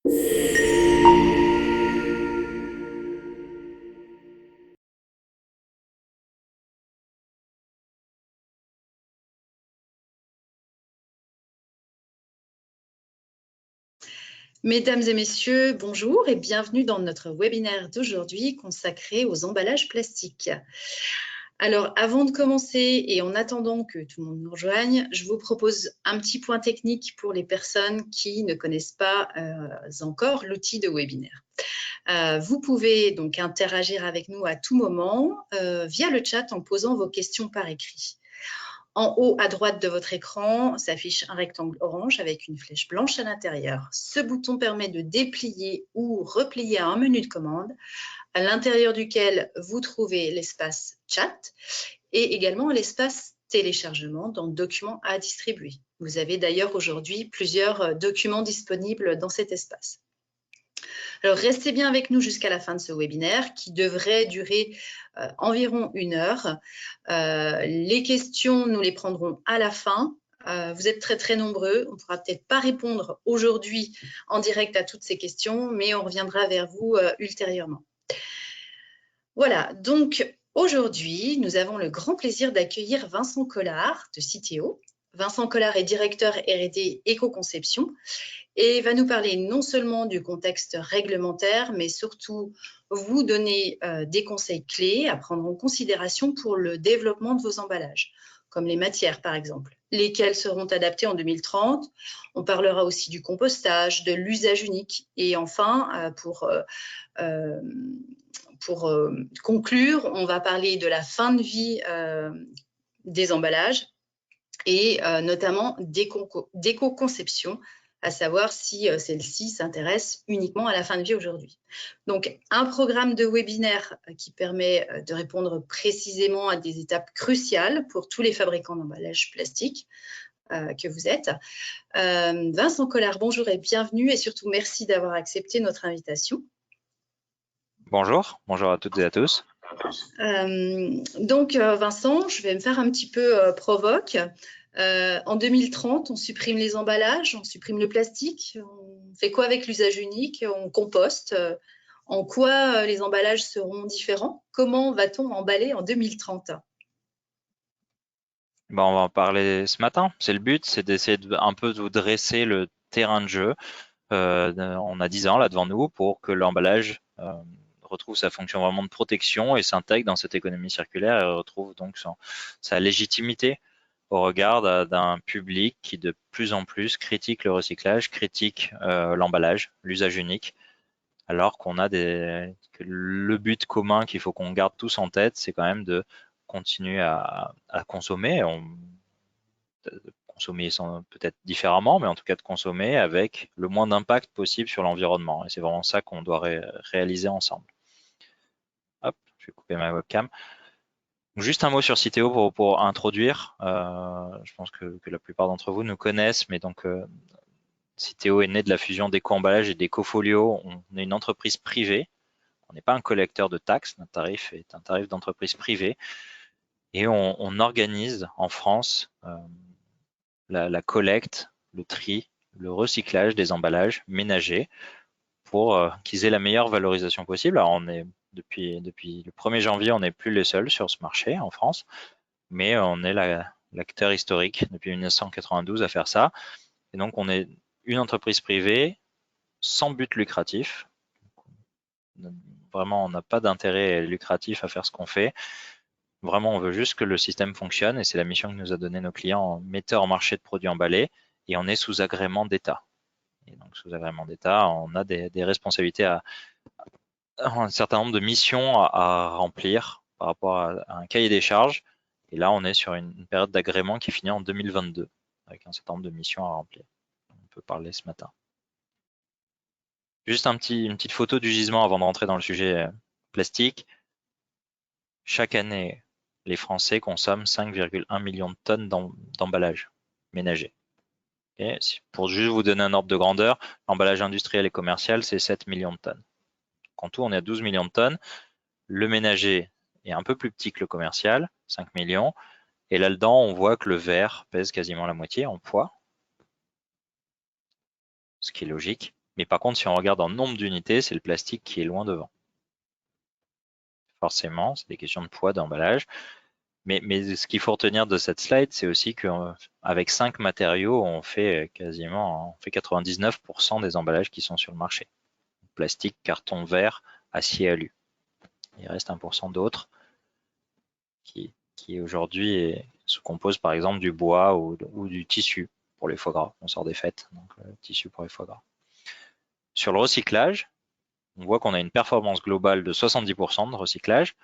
Mesdames et messieurs, bonjour et bienvenue dans notre webinaire d'aujourd'hui consacré aux emballages plastiques. Alors, avant de commencer et en attendant que tout le monde nous rejoigne, je vous propose un petit point technique pour les personnes qui ne connaissent pas encore l'outil de webinaire. Vous pouvez donc interagir avec nous à tout moment via le chat en posant vos questions par écrit. En haut à droite de votre écran s'affiche un rectangle orange avec une flèche blanche à l'intérieur. Ce bouton permet de déplier ou replier un menu de commande à l'intérieur duquel vous trouvez l'espace chat et également l'espace téléchargement dans documents à distribuer. Vous avez d'ailleurs aujourd'hui plusieurs documents disponibles dans cet espace. Alors, restez bien avec nous jusqu'à la fin de ce webinaire qui devrait durer environ 1 heure. Les questions, nous les prendrons à la fin. Vous êtes très nombreux. On ne pourra peut-être pas répondre aujourd'hui en direct à toutes ces questions, mais on reviendra vers vous ultérieurement. Voilà, donc aujourd'hui, nous avons le grand plaisir d'accueillir Vincent Collard de Citeo. Vincent Collard est directeur R&D éco-conception et va nous parler non seulement du contexte réglementaire, mais surtout vous donner des conseils clés à prendre en considération pour le développement de vos emballages, comme les matières par exemple, lesquelles seront adaptées en 2030. On parlera aussi du compostage, de l'usage unique et enfin, pour conclure, on va parler de la fin de vie des emballages et notamment d'éco-conception, à savoir si celle-ci s'intéresse uniquement à la fin de vie aujourd'hui. Donc, un programme de webinaire qui permet de répondre précisément à des étapes cruciales pour tous les fabricants d'emballages plastiques que vous êtes. Vincent Collard, bonjour et bienvenue et surtout merci d'avoir accepté notre invitation. Bonjour à toutes et à tous. Donc, Vincent, je vais me faire un petit peu provoque. En 2030, on supprime les emballages, on supprime le plastique. On fait quoi avec l'usage unique? On composte. En quoi les emballages seront différents? Comment va-t-on emballer en 2030? On va en parler ce matin. C'est le but, c'est d'essayer un peu de vous dresser le terrain de jeu. On a 10 ans là devant nous pour que l'emballage retrouve sa fonction vraiment de protection et s'intègre dans cette économie circulaire et retrouve donc sa légitimité au regard d'un public qui de plus en plus critique le recyclage, critique l'emballage, l'usage unique, alors qu'on a que le but commun qu'il faut qu'on garde tous en tête, c'est quand même de continuer à consommer. Consommer peut-être différemment, mais en tout cas de consommer avec le moins d'impact possible sur l'environnement. Et c'est vraiment ça qu'on doit réaliser ensemble. Hop, je vais couper ma webcam. Juste un mot sur Citeo pour introduire. Je pense que la plupart d'entre vous nous connaissent, mais donc Citeo est né de la fusion d'Eco-Emballage et d'Ecofolio. On est une entreprise privée. On n'est pas un collecteur de taxes. Notre tarif est un tarif d'entreprise privée. Et on organise en France la collecte, le tri, le recyclage des emballages ménagers pour qu'ils aient la meilleure valorisation possible. Alors depuis le 1er janvier, on n'est plus les seuls sur ce marché en France, mais on est l'acteur historique depuis 1992 à faire ça. Et donc, on est une entreprise privée sans but lucratif. Vraiment, on n'a pas d'intérêt lucratif à faire ce qu'on fait. Vraiment, on veut juste que le système fonctionne et c'est la mission que nous a donné nos clients, metteurs en marché de produits emballés, et on est sous agrément d'État. Et donc, sous agrément d'État, on a des responsabilités un certain nombre de missions à remplir par rapport à un cahier des charges. Et là, on est sur une période d'agrément qui finit en 2022 avec un certain nombre de missions à remplir. On peut parler ce matin. Juste une petite photo du gisement avant de rentrer dans le sujet plastique. Chaque année, les Français consomment 5,1 millions de tonnes d'emballage ménager. Et pour juste vous donner un ordre de grandeur, l'emballage industriel et commercial, c'est 7 millions de tonnes. En tout, on est à 12 millions de tonnes. Le ménager est un peu plus petit que le commercial, 5 millions. Et là-dedans, on voit que le verre pèse quasiment la moitié en poids, ce qui est logique. Mais par contre, si on regarde en nombre d'unités, c'est le plastique qui est loin devant. Forcément, c'est des questions de poids, d'emballage. Mais ce qu'il faut retenir de cette slide, c'est aussi qu'avec 5 matériaux, on fait 99% des emballages qui sont sur le marché. Plastique, carton, verre, acier, alu. Il reste 1% d'autres qui aujourd'hui se composent par exemple du bois ou du tissu pour les foie gras. On sort des fêtes, donc tissu pour les foie gras. Sur le recyclage, on voit qu'on a une performance globale de 70% de recyclage.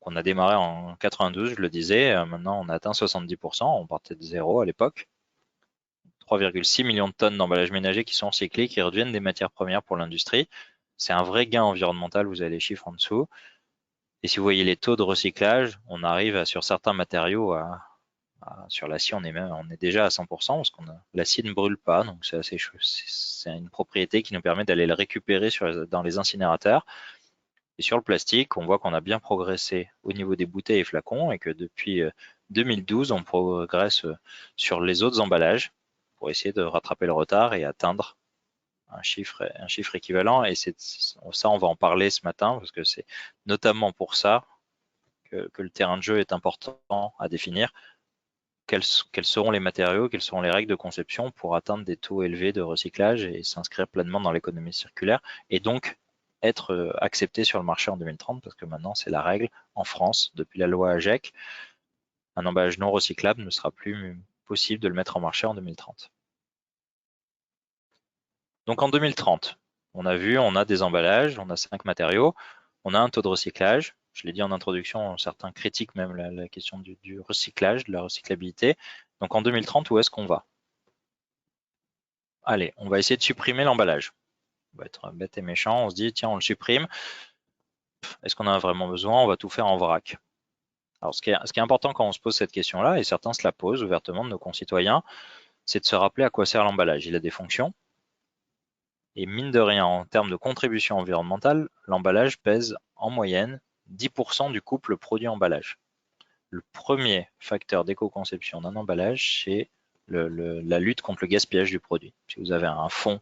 On a démarré en 92, je le disais, maintenant on a atteint 70%, on partait de zéro à l'époque. 3,6 millions de tonnes d'emballages ménagers qui sont recyclés, qui redeviennent des matières premières pour l'industrie. C'est un vrai gain environnemental, vous avez les chiffres en dessous. Et si vous voyez les taux de recyclage, on arrive sur certains matériaux, sur l'acier, on est déjà à 100% parce que l'acier ne brûle pas, donc c'est une propriété qui nous permet d'aller le récupérer dans les incinérateurs. Et sur le plastique, on voit qu'on a bien progressé au niveau des bouteilles et flacons et que depuis 2012, on progresse sur les autres emballages pour essayer de rattraper le retard et atteindre un chiffre équivalent. Et ça, on va en parler ce matin parce que c'est notamment pour ça que le terrain de jeu est important à définir. Quels seront les matériaux, quelles seront les règles de conception pour atteindre des taux élevés de recyclage et s'inscrire pleinement dans l'économie circulaire et donc être accepté sur le marché en 2030 parce que maintenant c'est la règle en France depuis la loi AGEC. Un emballage non recyclable ne sera plus possible de le mettre en marché en 2030. Donc en 2030, on a vu, on a des emballages, on a 5 matériaux, on a un taux de recyclage. Je l'ai dit en introduction, certains critiquent même la question du recyclage, de la recyclabilité. Donc en 2030, où est-ce qu'on va? Allez, on va essayer de supprimer l'emballage. On va être bête et méchant, on se dit, tiens, on le supprime. Est-ce qu'on en a vraiment besoin? On va tout faire en vrac. Alors, ce qui est important quand on se pose cette question-là, et certains se la posent ouvertement de nos concitoyens, c'est de se rappeler à quoi sert l'emballage. Il a des fonctions. Et mine de rien, en termes de contribution environnementale, l'emballage pèse en moyenne 10% du couple produit-emballage. Le premier facteur d'éco-conception d'un emballage, c'est la lutte contre le gaspillage du produit. Si vous avez un fond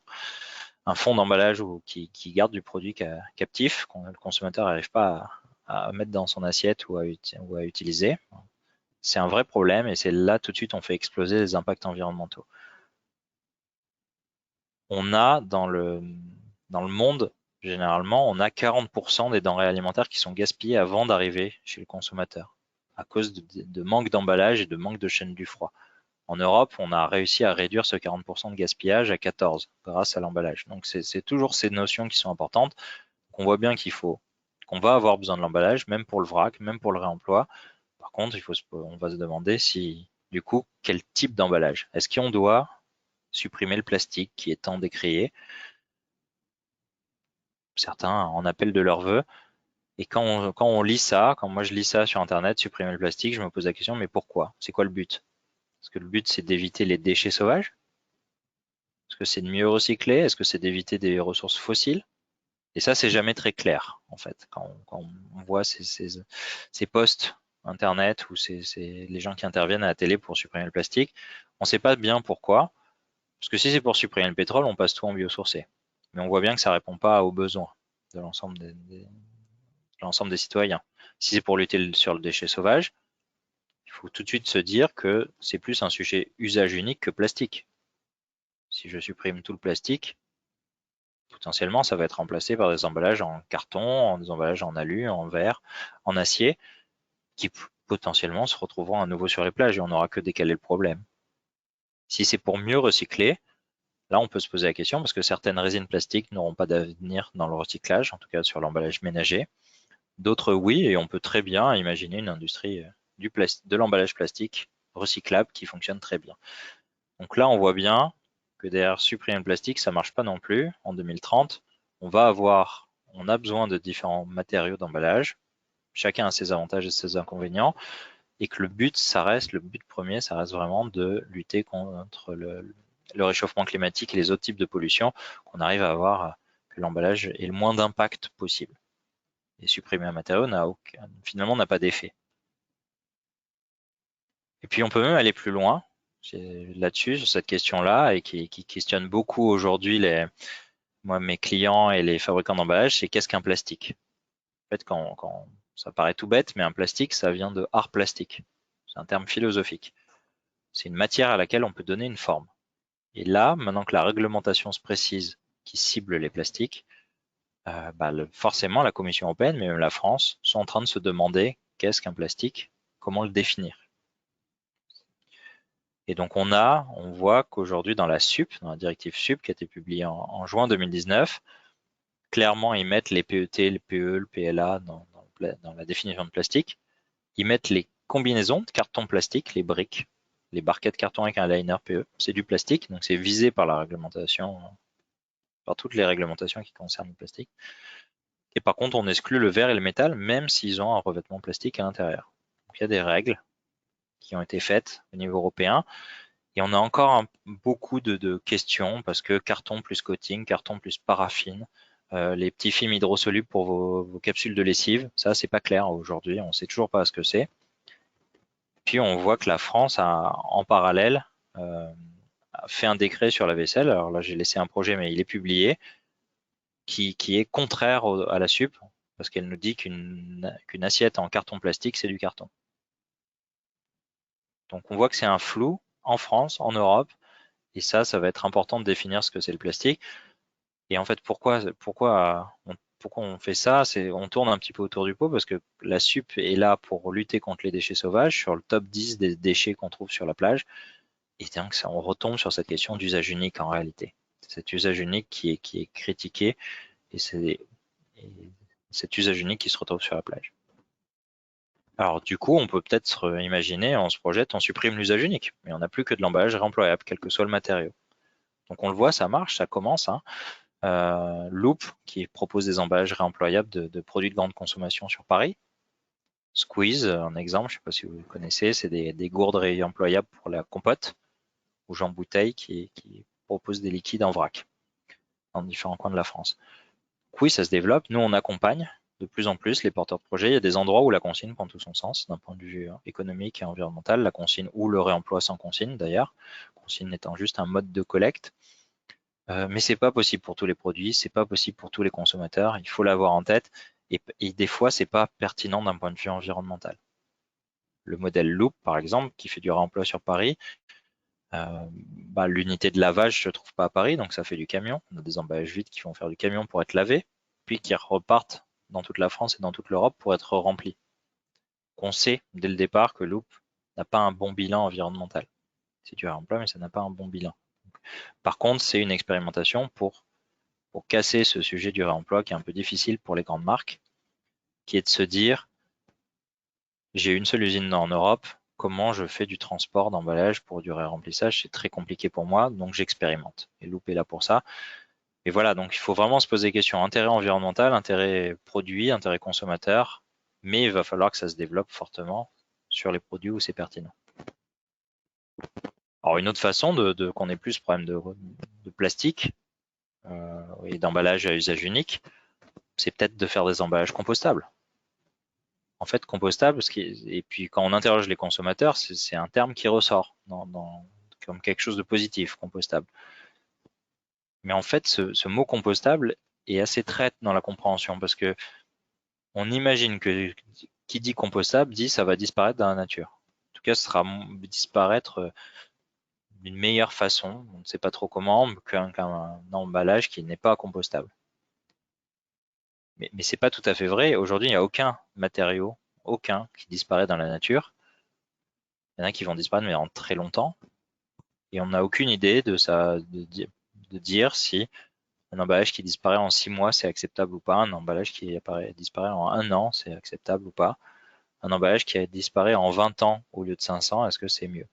d'emballage qui garde du produit captif, que le consommateur n'arrive pas à mettre dans son assiette ou à utiliser, c'est un vrai problème et c'est là tout de suite on fait exploser les impacts environnementaux. On a dans le monde, généralement, on a 40% des denrées alimentaires qui sont gaspillées avant d'arriver chez le consommateur à cause de manque d'emballage et de manque de chaîne du froid. En Europe, on a réussi à réduire ce 40% de gaspillage à 14 grâce à l'emballage. Donc c'est toujours ces notions qui sont importantes, qu'on voit bien qu'on va avoir besoin de l'emballage, même pour le vrac, même pour le réemploi. Par contre, on va se demander si, du coup, quel type d'emballage? Est-ce qu'on doit supprimer le plastique qui est tant décrié? Certains en appellent de leur vœu. Et quand on lit ça, quand moi je lis ça sur Internet, supprimer le plastique, je me pose la question, mais pourquoi? C'est quoi le but? Est-ce que le but, c'est d'éviter les déchets sauvages? Est-ce que c'est de mieux recycler? Est-ce que c'est d'éviter des ressources fossiles? Et ça, c'est jamais très clair, en fait, quand on voit ces posts Internet ou les gens qui interviennent à la télé pour supprimer le plastique. On ne sait pas bien pourquoi. Parce que si c'est pour supprimer le pétrole, on passe tout en biosourcé. Mais on voit bien que ça ne répond pas aux besoins de l'ensemble des citoyens. Si c'est pour lutter sur le déchet sauvage, il faut tout de suite se dire que c'est plus un sujet usage unique que plastique. Si je supprime tout le plastique, potentiellement, ça va être remplacé par des emballages en carton, des emballages en alu, en verre, en acier, qui potentiellement se retrouveront à nouveau sur les plages et on n'aura que décalé le problème. Si c'est pour mieux recycler, là, on peut se poser la question parce que certaines résines plastiques n'auront pas d'avenir dans le recyclage, en tout cas sur l'emballage ménager. D'autres, oui, et on peut très bien imaginer une industrie de l'emballage plastique recyclable qui fonctionne très bien. Donc là, on voit bien que derrière supprimer le plastique, ça ne marche pas non plus. En 2030, on a besoin de différents matériaux d'emballage. Chacun a ses avantages et ses inconvénients. Et que le but premier, ça reste vraiment de lutter contre le réchauffement climatique et les autres types de pollution, qu'on arrive à avoir que l'emballage ait le moins d'impact possible. Et supprimer un matériau finalement n'a pas d'effet. Et puis on peut même aller plus loin là-dessus, sur cette question-là, et qui questionne beaucoup aujourd'hui moi, mes clients et les fabricants d'emballage, c'est qu'est-ce qu'un plastique? En fait, quand ça paraît tout bête, mais un plastique, ça vient de art plastique. C'est un terme philosophique. C'est une matière à laquelle on peut donner une forme. Et là, maintenant que la réglementation se précise qui cible les plastiques, forcément la Commission européenne, mais même la France, sont en train de se demander qu'est-ce qu'un plastique, comment le définir. Et donc on voit qu'aujourd'hui dans la SUP, dans la directive SUP qui a été publiée en juin 2019, clairement ils mettent les PET, le PE, le PLA dans la définition de plastique. Ils mettent les combinaisons de carton plastique, les briques, les barquettes carton avec un liner PE, c'est du plastique, donc c'est visé par la réglementation, par toutes les réglementations qui concernent le plastique. Et par contre, on exclut le verre et le métal, même s'ils ont un revêtement plastique à l'intérieur. Donc il y a des règles qui ont été faites au niveau européen. Et on a encore beaucoup de questions parce que carton plus coating, carton plus paraffine, les petits films hydrosolubles pour vos capsules de lessive, ça c'est pas clair aujourd'hui, on sait toujours pas ce que c'est. Puis on voit que la France a en parallèle a fait un décret sur la vaisselle. Alors là j'ai laissé un projet mais il est publié qui est contraire à la SUP parce qu'elle nous dit qu'une assiette en carton plastique c'est du carton. Donc on voit que c'est un flou en France, en Europe. Et ça va être important de définir ce que c'est le plastique. Et en fait, pourquoi on fait ça? On tourne un petit peu autour du pot parce que la SUP est là pour lutter contre les déchets sauvages sur le top 10 des déchets qu'on trouve sur la plage. Et donc, on retombe sur cette question d'usage unique en réalité. Cet usage unique qui est critiqué et c'est cet usage unique qui se retrouve sur la plage. Alors du coup, on peut peut-être imaginer, on se projette, on supprime l'usage unique, mais on n'a plus que de l'emballage réemployable, quel que soit le matériau. Donc on le voit, ça marche, ça commence. Loop, qui propose des emballages réemployables de produits de grande consommation sur Paris. Squeeze, un exemple, je ne sais pas si vous connaissez, c'est des gourdes réemployables pour la compote, ou Jean Bouteille qui propose des liquides en vrac dans différents coins de la France. Oui, ça se développe. Nous, on accompagne de plus en plus les porteurs de projets. Il y a des endroits où la consigne prend tout son sens d'un point de vue économique et environnemental, la consigne ou le réemploi sans consigne d'ailleurs, consigne étant juste un mode de collecte. Mais c'est pas possible pour tous les produits, c'est pas possible pour tous les consommateurs. Il faut l'avoir en tête. Et des fois, c'est pas pertinent d'un point de vue environnemental. Le modèle Loop, par exemple, qui fait du réemploi sur Paris, l'unité de lavage se trouve pas à Paris, donc ça fait du camion. On a des emballages vides qui vont faire du camion pour être lavés, puis qui repartent dans toute la France et dans toute l'Europe pour être remplis. On sait dès le départ que Loop n'a pas un bon bilan environnemental. C'est du réemploi, mais ça n'a pas un bon bilan. Par contre, c'est une expérimentation pour casser ce sujet du réemploi qui est un peu difficile pour les grandes marques, qui est de se dire, j'ai une seule usine en Europe, comment je fais du transport d'emballage pour du ré-remplissage, c'est très compliqué pour moi, donc j'expérimente. Et Loop est là pour ça. Et voilà, donc il faut vraiment se poser des questions, intérêt environnemental, intérêt produit, intérêt consommateur, mais il va falloir que ça se développe fortement sur les produits où c'est pertinent. Alors une autre façon qu'on ait plus ce problème de plastique et d'emballage à usage unique, c'est peut-être de faire des emballages compostables. En fait, compostable, et puis quand on interroge les consommateurs, c'est un terme qui ressort comme quelque chose de positif, compostable. Mais en fait, ce mot compostable est assez traite dans la compréhension parce que on imagine que qui dit compostable dit ça va disparaître dans la nature. En tout cas, ce sera disparaître d'une meilleure façon, on ne sait pas trop comment, qu'un emballage qui n'est pas compostable. Mais c'est pas tout à fait vrai. Aujourd'hui, il n'y a aucun matériau, aucun qui disparaît dans la nature. Il y en a qui vont disparaître, mais en très longtemps. Et on n'a aucune idée de dire si un emballage qui disparaît en 6 mois, c'est acceptable ou pas. Un emballage qui disparaît en 1 an, c'est acceptable ou pas. Un emballage qui disparaît en 20 ans au lieu de 500, est-ce que c'est mieux?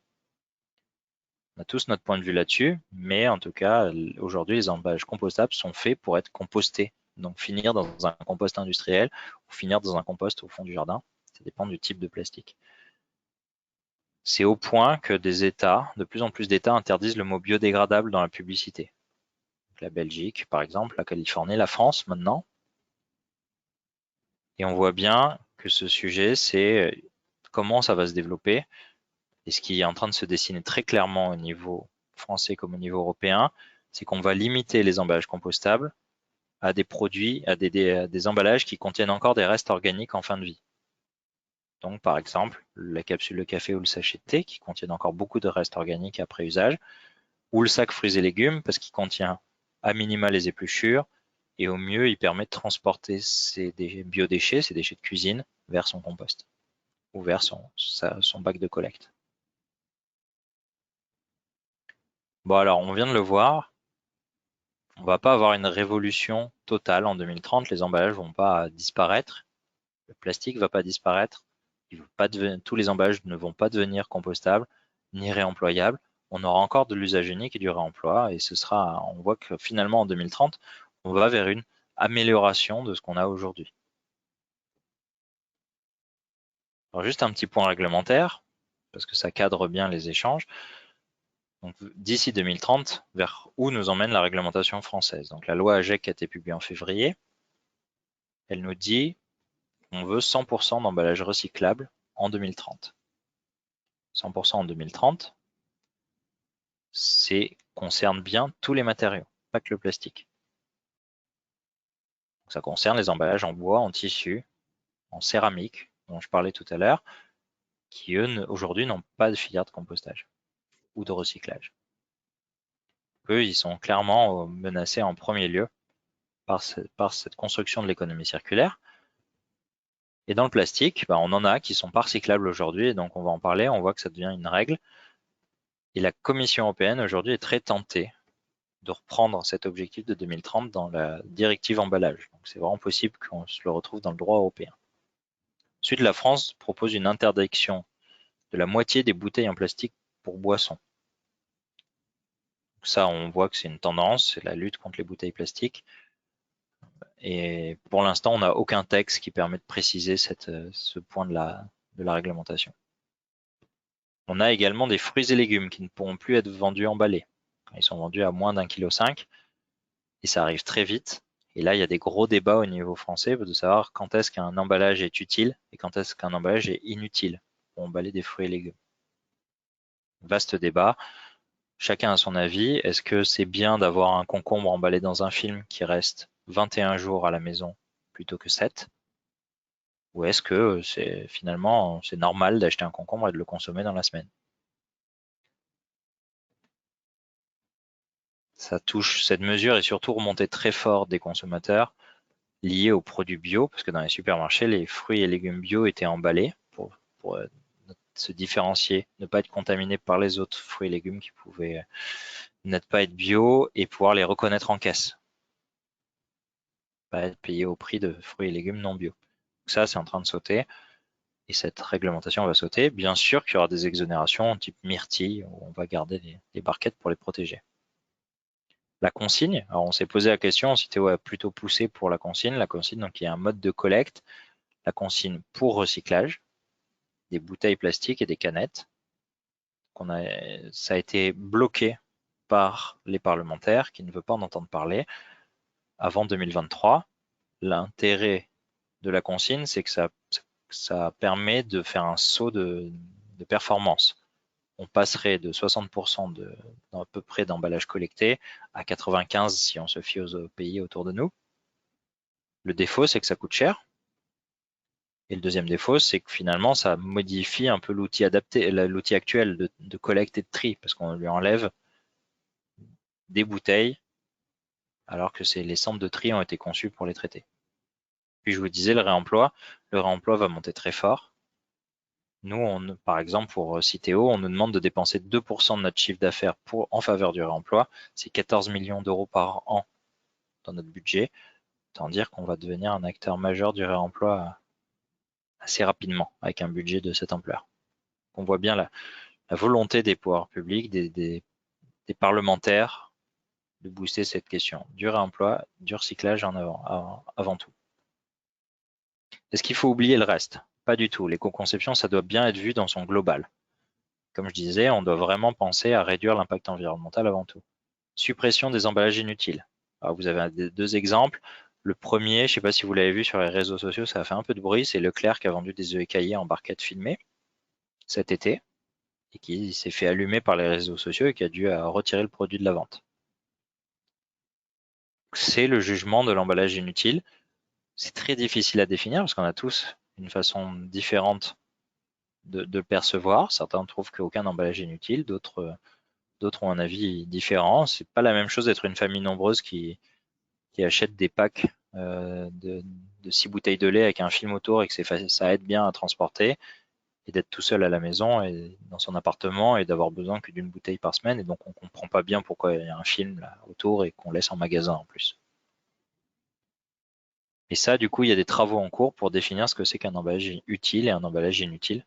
On a tous notre point de vue là-dessus, mais en tout cas, aujourd'hui, les emballages compostables sont faits pour être compostés. Donc finir dans un compost industriel ou finir dans un compost au fond du jardin. Ça dépend du type de plastique. C'est au point que de plus en plus d'États interdisent le mot biodégradable dans la publicité. Donc la Belgique, par exemple, la Californie, la France maintenant. Et on voit bien que ce sujet, c'est comment ça va se développer. Et ce qui est en train de se dessiner très clairement au niveau français comme au niveau européen, c'est qu'on va limiter les emballages compostables à des produits, à des emballages qui contiennent encore des restes organiques en fin de vie. Donc, par exemple, la capsule de café ou le sachet de thé qui contiennent encore beaucoup de restes organiques après usage, ou le sac fruits et légumes parce qu'il contient à minima les épluchures et au mieux, il permet de transporter ces biodéchets, ces déchets de cuisine, vers son compost ou vers son bac de collecte. Bon, alors, on vient de le voir, on ne va pas avoir une révolution totale en 2030, les emballages ne vont pas disparaître, le plastique ne va pas disparaître, tous les emballages ne vont pas devenir compostables ni réemployables. On aura encore de l'usage unique et du réemploi et on voit que finalement en 2030, on va vers une amélioration de ce qu'on a aujourd'hui. Alors juste un petit point réglementaire, parce que ça cadre bien les échanges. Donc d'ici 2030, vers où nous emmène la réglementation française? Donc la loi AGEC a été publiée en février. Elle nous dit qu'on veut 100% d'emballage recyclable en 2030. 100% en 2030, concerne bien tous les matériaux, pas que le plastique. Donc ça concerne les emballages en bois, en tissu, en céramique, dont je parlais tout à l'heure, qui eux, aujourd'hui, n'ont pas de filière de compostage ou de recyclage. Eux, ils sont clairement menacés en premier lieu par cette construction de l'économie circulaire. Et dans le plastique, on en a qui sont pas recyclables aujourd'hui, et donc on va en parler, on voit que ça devient une règle. Et la Commission européenne aujourd'hui est très tentée de reprendre cet objectif de 2030 dans la directive emballage. Donc c'est vraiment possible qu'on se le retrouve dans le droit européen. Ensuite, la France propose une interdiction de la moitié des bouteilles en plastique pour boissons. Donc ça, on voit que c'est une tendance, c'est la lutte contre les bouteilles plastiques. Et pour l'instant, on n'a aucun texte qui permet de préciser ce point de la réglementation. On a également des fruits et légumes qui ne pourront plus être vendus emballés. Ils sont vendus à moins d'1,5 kg et ça arrive très vite. Et là, il y a des gros débats au niveau français de savoir quand est-ce qu'un emballage est utile et quand est-ce qu'un emballage est inutile pour emballer des fruits et légumes. Vaste débat. Chacun a son avis. Est-ce que c'est bien d'avoir un concombre emballé dans un film qui reste 21 jours à la maison plutôt que 7? Ou est-ce que finalement c'est normal d'acheter un concombre et de le consommer dans la semaine? Cette mesure est surtout remontée très fort des consommateurs liés aux produits bio, parce que dans les supermarchés, les fruits et légumes bio étaient emballés pour se différencier, ne pas être contaminés par les autres fruits et légumes qui pouvaient ne pas être bio et pouvoir les reconnaître en caisse. Pas être payé au prix de fruits et légumes non bio. Donc ça, c'est en train de sauter et cette réglementation va sauter. Bien sûr qu'il y aura des exonérations type myrtille où on va garder les barquettes pour les protéger. La consigne, alors on s'est posé la question si Théo a plutôt poussé pour la consigne. La consigne, donc il y a un mode de collecte, la consigne pour recyclage, des bouteilles plastiques et des canettes. Ça a été bloqué par les parlementaires qui ne veulent pas en entendre parler avant 2023. L'intérêt de la consigne, c'est que ça permet de faire un saut de performance. On passerait de 60% à peu près d'emballage collecté à 95% si on se fie aux pays autour de nous. Le défaut, c'est que ça coûte cher. Et le deuxième défaut, c'est que finalement, ça modifie un peu l'outil actuel de collecte et de tri, parce qu'on lui enlève des bouteilles, alors que les centres de tri ont été conçus pour les traiter. Puis je vous disais, le réemploi va monter très fort. Nous, par exemple, pour Citeo, on nous demande de dépenser 2% de notre chiffre d'affaires en faveur du réemploi. C'est 14 millions d'euros par an dans notre budget. Autant dire qu'on va devenir un acteur majeur du réemploi assez rapidement avec un budget de cette ampleur. On voit bien la volonté des pouvoirs publics, des parlementaires de booster cette question du réemploi, du recyclage avant tout. Est-ce qu'il faut oublier le reste? Pas du tout. L'éco-conception, ça doit bien être vu dans son global. Comme je disais, on doit vraiment penser à réduire l'impact environnemental avant tout. Suppression des emballages inutiles. Alors vous avez deux exemples. Le premier, je ne sais pas si vous l'avez vu sur les réseaux sociaux, ça a fait un peu de bruit, c'est Leclerc qui a vendu des œufs écaillés en barquette filmée cet été et qui s'est fait allumer par les réseaux sociaux et qui a dû retirer le produit de la vente. c'est le jugement de l'emballage inutile. C'est très difficile à définir parce qu'on a tous une façon différente de le percevoir. Certains trouvent qu'aucun emballage est inutile, d'autres ont un avis différent. C'est pas la même chose d'être une famille nombreuse qui achète des packs de 6 bouteilles de lait avec un film autour et que ça aide bien à transporter, et d'être tout seul à la maison et dans son appartement et d'avoir besoin que d'une bouteille par semaine. Et donc on comprend pas bien pourquoi il y a un film là autour et qu'on laisse en magasin en plus. Et ça, du coup, il y a des travaux en cours pour définir ce que c'est qu'un emballage utile et un emballage inutile,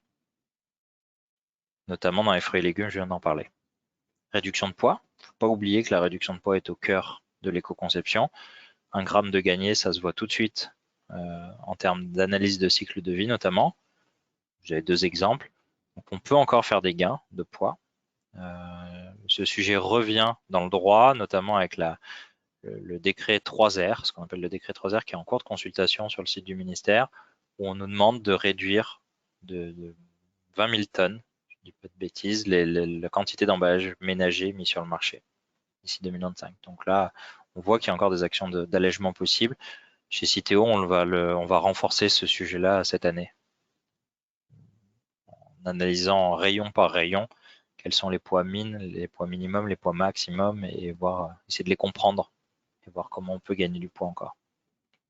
notamment dans les fruits et légumes, je viens d'en parler. Réduction de poids. Il ne faut pas oublier que la réduction de poids est au cœur de l'éco-conception. 1 gramme de gagné, ça se voit tout de suite en termes d'analyse de cycle de vie notamment. J'avais 2 exemples. Donc on peut encore faire des gains de poids. Ce sujet revient dans le droit, notamment avec le décret 3R, ce qu'on appelle le décret 3R, qui est en cours de consultation sur le site du ministère, où on nous demande de réduire de 20 000 tonnes, je ne dis pas de bêtises, la quantité d'emballage ménager mis sur le marché d'ici 2025. Donc là, on voit qu'il y a encore des actions d'allègement possibles. Chez Citeo, on va renforcer ce sujet-là cette année, en analysant rayon par rayon quels sont les poids min, les poids minimum, les poids maximum, et essayer de les comprendre et voir comment on peut gagner du poids encore.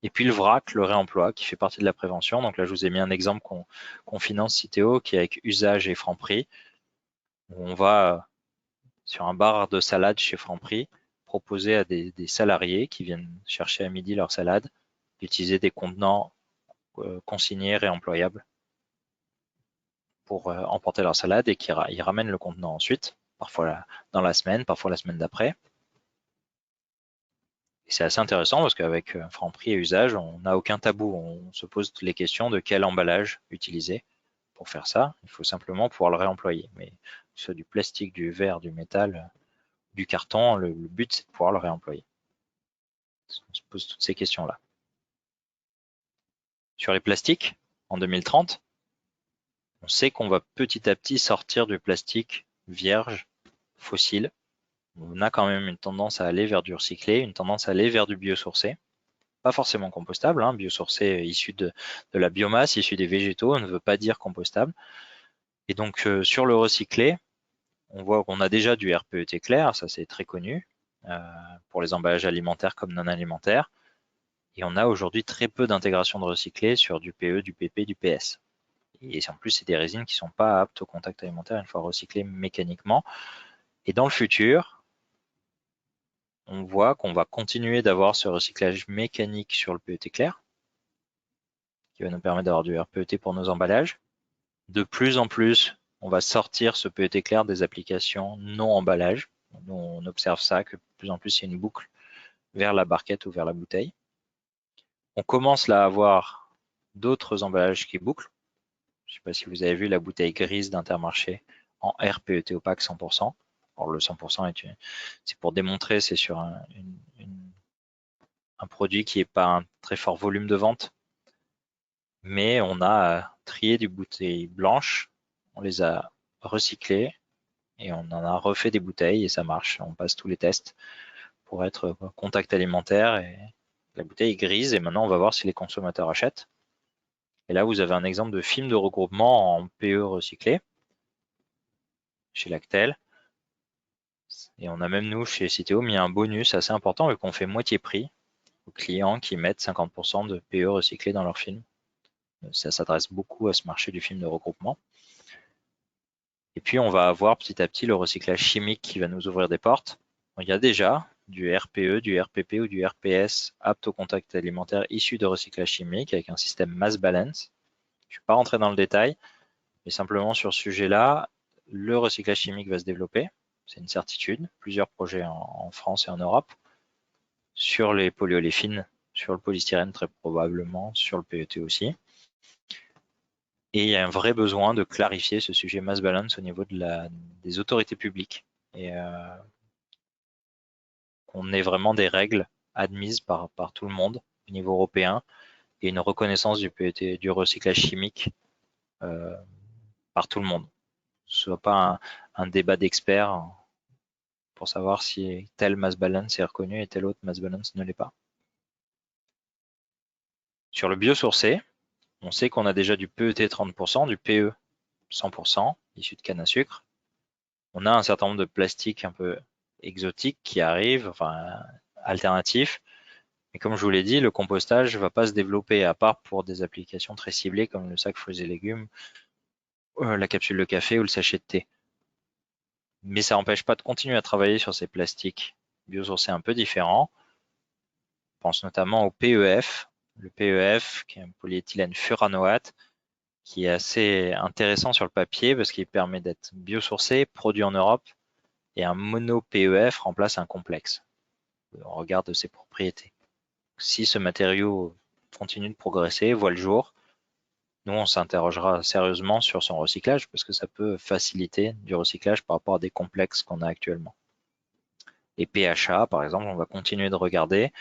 Et puis le vrac, le réemploi, qui fait partie de la prévention. Donc là, je vous ai mis un exemple qu'on finance Citeo, qui est avec Usage et Franprix, où on va, sur un bar de salade chez Franprix, proposer à des salariés qui viennent chercher à midi leur salade d'utiliser des contenants consignés réemployables pour emporter leur salade, et ils ramènent le contenant ensuite, parfois dans la semaine, parfois la semaine d'après. Et c'est assez intéressant parce qu'avec Franprix et Usage, on n'a aucun tabou. On se pose les questions de quel emballage utiliser pour faire ça. Il faut simplement pouvoir le réemployer. Mais que ce soit du plastique, du verre, du métal, du carton, le but c'est de pouvoir le réemployer. On se pose toutes ces questions-là. Sur les plastiques, en 2030, on sait qu'on va petit à petit sortir du plastique vierge, fossile. On a quand même une tendance à aller vers du recyclé, une tendance à aller vers du biosourcé. Pas forcément compostable, hein, biosourcé issu de la biomasse, issu des végétaux, on ne veut pas dire compostable. Et donc sur le recyclé, on voit qu'on a déjà du RPET clair, ça c'est très connu, pour les emballages alimentaires comme non alimentaires. Et on a aujourd'hui très peu d'intégration de recyclé sur du PE, du PP, du PS. Et en plus, c'est des résines qui ne sont pas aptes au contact alimentaire une fois recyclées mécaniquement. Et dans le futur, on voit qu'on va continuer d'avoir ce recyclage mécanique sur le PET clair, qui va nous permettre d'avoir du RPET pour nos emballages. De plus en plus, on va sortir ce PET clair des applications non emballage. Nous, on observe ça, que de plus en plus, il y a une boucle vers la barquette ou vers la bouteille. On commence là à avoir d'autres emballages qui bouclent. Je ne sais pas si vous avez vu la bouteille grise d'Intermarché en RPET opaque 100%. Alors le 100%, c'est pour démontrer, c'est sur un produit qui n'est pas un très fort volume de vente. Mais on a trié des bouteilles blanches, on les a recyclées et on en a refait des bouteilles et ça marche. On passe tous les tests pour être contact alimentaire, et la bouteille est grise et maintenant on va voir si les consommateurs achètent. Et là, vous avez un exemple de film de regroupement en PE recyclé chez Lactel. Et on a même, nous, chez Citeo, mis un bonus assez important vu qu'on fait moitié prix aux clients qui mettent 50% de PE recyclé dans leur film. Ça s'adresse beaucoup à ce marché du film de regroupement. Et puis, on va avoir petit à petit le recyclage chimique qui va nous ouvrir des portes. Il y a déjà du RPE, du RPP ou du RPS apte au contact alimentaire issu de recyclage chimique avec un système mass balance. Je ne vais pas rentrer dans le détail, mais simplement sur ce sujet-là, le recyclage chimique va se développer. C'est une certitude. Plusieurs projets en France et en Europe. Sur les polyoléfines, sur le polystyrène très probablement, sur le PET aussi. Et il y a un vrai besoin de clarifier ce sujet mass balance au niveau des autorités publiques. Et qu'on ait vraiment des règles admises par tout le monde au niveau européen et une reconnaissance du PET, du recyclage chimique par tout le monde. Ce ne soit pas un débat d'experts pour savoir si telle mass balance est reconnue et telle autre mass balance ne l'est pas. Sur le biosourcé, on sait qu'on a déjà du PET 30%, du PE 100%, issu de canne à sucre. On a un certain nombre de plastiques un peu exotiques qui arrivent, enfin alternatifs. Et comme je vous l'ai dit, le compostage ne va pas se développer, à part pour des applications très ciblées comme le sac fruits et légumes, la capsule de café ou le sachet de thé. Mais ça n'empêche pas de continuer à travailler sur ces plastiques biosourcés un peu différents. Je pense notamment au PEF. Le PEF, qui est un polyéthylène furanoate, qui est assez intéressant sur le papier parce qu'il permet d'être biosourcé, produit en Europe, et un mono-PEF remplace un complexe. On regarde ses propriétés. Si ce matériau continue de progresser, voit le jour, nous on s'interrogera sérieusement sur son recyclage parce que ça peut faciliter du recyclage par rapport à des complexes qu'on a actuellement. Les PHA, par exemple, on va continuer de regarder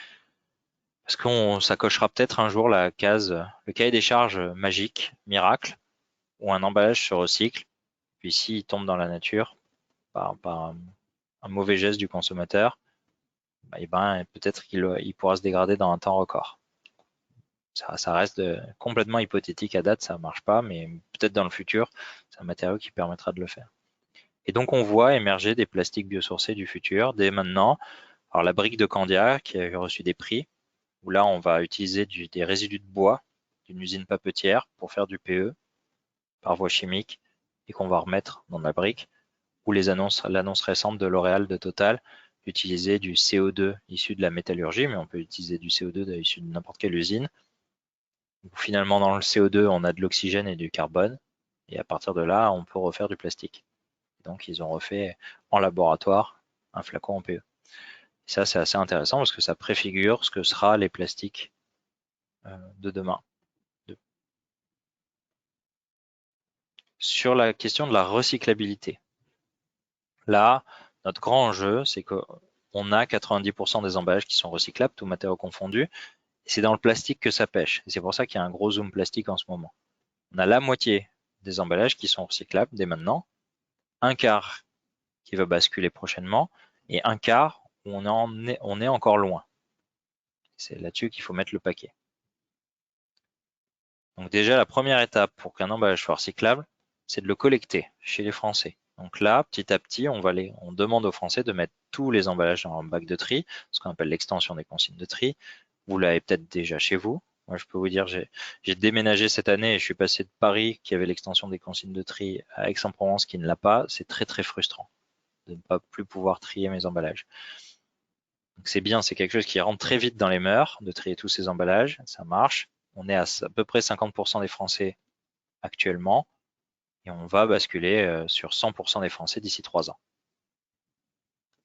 parce qu'on s'accrochera peut-être un jour la case, le cahier des charges magique, miracle, où un emballage se recycle, puis s'il tombe dans la nature par un mauvais geste du consommateur, peut-être qu'il pourra se dégrader dans un temps record. Ça reste complètement hypothétique à date, ça ne marche pas, mais peut-être dans le futur, c'est un matériau qui permettra de le faire. Et donc on voit émerger des plastiques biosourcés du futur dès maintenant. Alors la brique de Candia qui a reçu des prix, où là on va utiliser des résidus de bois d'une usine papetière pour faire du PE par voie chimique et qu'on va remettre dans la brique, ou l'annonce récente de L'Oréal de Total d'utiliser du CO2 issu de la métallurgie, mais on peut utiliser du CO2 issu de n'importe quelle usine. Donc, finalement, dans le CO2, on a de l'oxygène et du carbone, et à partir de là, on peut refaire du plastique. Donc, ils ont refait en laboratoire un flacon en PE. Et ça, c'est assez intéressant parce que ça préfigure ce que sera les plastiques de demain. Sur la question de la recyclabilité, là, notre grand enjeu, c'est qu'on a 90% des emballages qui sont recyclables, tout matériau confondu, et c'est dans le plastique que ça pêche. C'est pour ça qu'il y a un gros zoom plastique en ce moment. On a la moitié des emballages qui sont recyclables dès maintenant, un quart qui va basculer prochainement et un quart où on est encore loin. C'est là-dessus qu'il faut mettre le paquet. Donc déjà, la première étape pour qu'un emballage soit recyclable, c'est de le collecter chez les Français. Donc là, petit à petit, on demande aux Français de mettre tous les emballages dans un bac de tri, ce qu'on appelle l'extension des consignes de tri. Vous l'avez peut-être déjà chez vous. Moi, je peux vous dire, j'ai déménagé cette année et je suis passé de Paris, qui avait l'extension des consignes de tri, à Aix-en-Provence, qui ne l'a pas. C'est très, très frustrant de ne pas plus pouvoir trier mes emballages. Donc c'est bien, c'est quelque chose qui rentre très vite dans les mœurs, de trier tous ces emballages. Ça marche. On est à peu près 50% des Français actuellement et on va basculer sur 100% des Français d'ici 3 ans.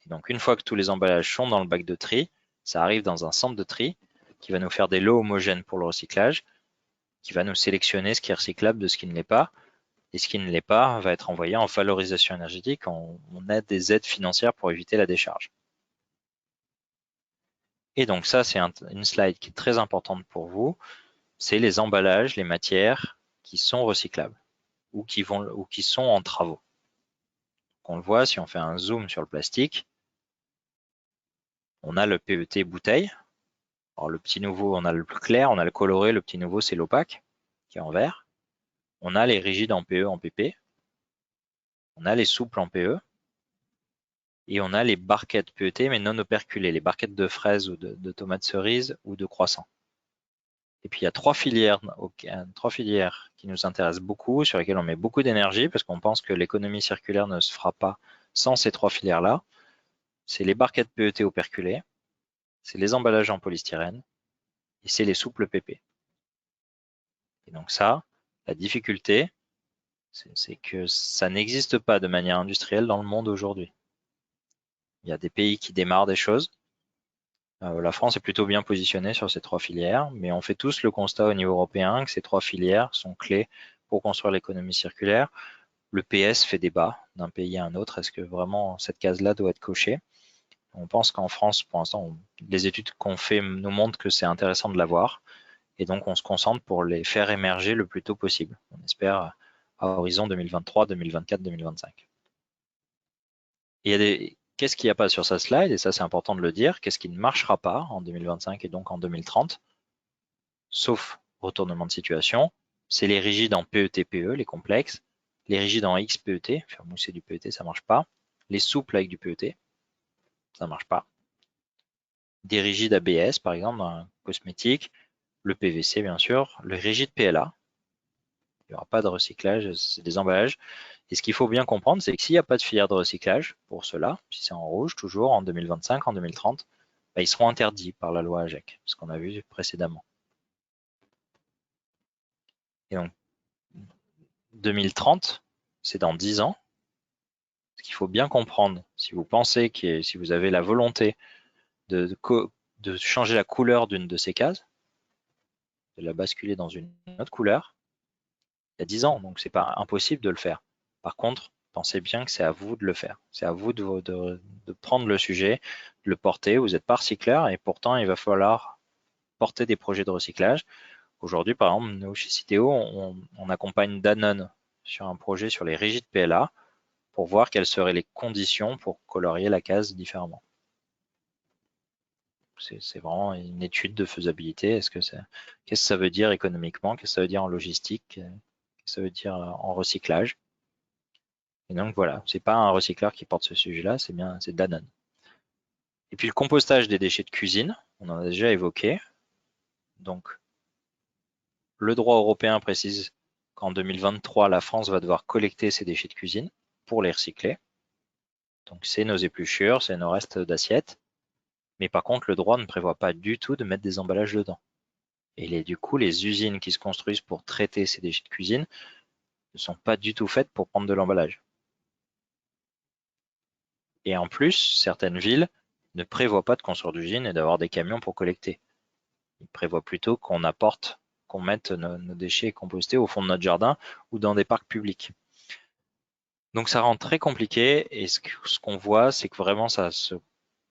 Et donc une fois que tous les emballages sont dans le bac de tri, ça arrive dans un centre de tri qui va nous faire des lots homogènes pour le recyclage, qui va nous sélectionner ce qui est recyclable de ce qui ne l'est pas. Et ce qui ne l'est pas va être envoyé en valorisation énergétique. On a des aides financières pour éviter la décharge. Et donc ça, c'est une slide qui est très importante pour vous. C'est les emballages, les matières qui sont recyclables ou qui sont en travaux. On le voit, si on fait un zoom sur le plastique, on a le PET bouteille. Alors le petit nouveau, on a le plus clair, on a le coloré, le petit nouveau, c'est l'opaque, qui est en vert. On a les rigides en PE, en PP. On a les souples en PE. Et on a les barquettes PET, mais non operculées, les barquettes de fraises ou de tomates cerises ou de croissants. Et puis il y a trois filières qui nous intéressent beaucoup, sur lesquelles on met beaucoup d'énergie, parce qu'on pense que l'économie circulaire ne se fera pas sans ces trois filières-là. C'est les barquettes PET operculées, c'est les emballages en polystyrène, et c'est les souples PP. Et donc ça, la difficulté, c'est que ça n'existe pas de manière industrielle dans le monde aujourd'hui. Il y a des pays qui démarrent des choses. La France est plutôt bien positionnée sur ces trois filières, mais on fait tous le constat au niveau européen que ces trois filières sont clés pour construire l'économie circulaire. Le PS fait débat d'un pays à un autre. Est-ce que vraiment cette case-là doit être cochée? On pense qu'en France, pour l'instant, les études qu'on fait nous montrent que c'est intéressant de l'avoir. Et donc, on se concentre pour les faire émerger le plus tôt possible. On espère à horizon 2023, 2024, 2025. Il y a qu'est-ce qu'il n'y a pas sur sa slide, et ça c'est important de le dire, qu'est-ce qui ne marchera pas en 2025 et donc en 2030, sauf retournement de situation, c'est les rigides en PET-PE, les complexes, les rigides en XPET, faire mousser du PET, ça ne marche pas, les souples avec du PET, ça ne marche pas, des rigides ABS par exemple dans un cosmétique, le PVC bien sûr, le rigide PLA, il n'y aura pas de recyclage, c'est des emballages. Et ce qu'il faut bien comprendre, c'est que s'il n'y a pas de filière de recyclage pour cela, si c'est en rouge toujours en 2025, en 2030, bah, ils seront interdits par la loi AGEC, ce qu'on a vu précédemment. Et donc 2030, c'est dans 10 ans. Ce qu'il faut bien comprendre, si vous pensez que si vous avez la volonté de changer la couleur d'une de ces cases, de la basculer dans une autre couleur, il y a 10 ans, donc c'est pas impossible de le faire. Par contre, pensez bien que c'est à vous de le faire. C'est à vous de prendre le sujet, de le porter. Vous n'êtes pas recycleur et pourtant il va falloir porter des projets de recyclage. Aujourd'hui, par exemple, nous chez Citeo, on accompagne Danone sur un projet sur les rigides PLA pour voir quelles seraient les conditions pour colorier la case différemment. C'est vraiment une étude de faisabilité. Qu'est-ce que ça veut dire économiquement? Qu'est-ce que ça veut dire en logistique? Qu'est-ce que ça veut dire en recyclage? Et donc voilà, c'est pas un recycleur qui porte ce sujet-là, c'est Danone. Et puis le compostage des déchets de cuisine, on en a déjà évoqué. Donc le droit européen précise qu'en 2023, la France va devoir collecter ces déchets de cuisine pour les recycler. Donc c'est nos épluchures, c'est nos restes d'assiettes. Mais par contre, le droit ne prévoit pas du tout de mettre des emballages dedans. Et du coup, les usines qui se construisent pour traiter ces déchets de cuisine ne sont pas du tout faites pour prendre de l'emballage. Et en plus, certaines villes ne prévoient pas de construire d'usine et d'avoir des camions pour collecter. Ils prévoient plutôt qu'on mette nos déchets compostés au fond de notre jardin ou dans des parcs publics. Donc ça rend très compliqué et ce qu'on voit, c'est que vraiment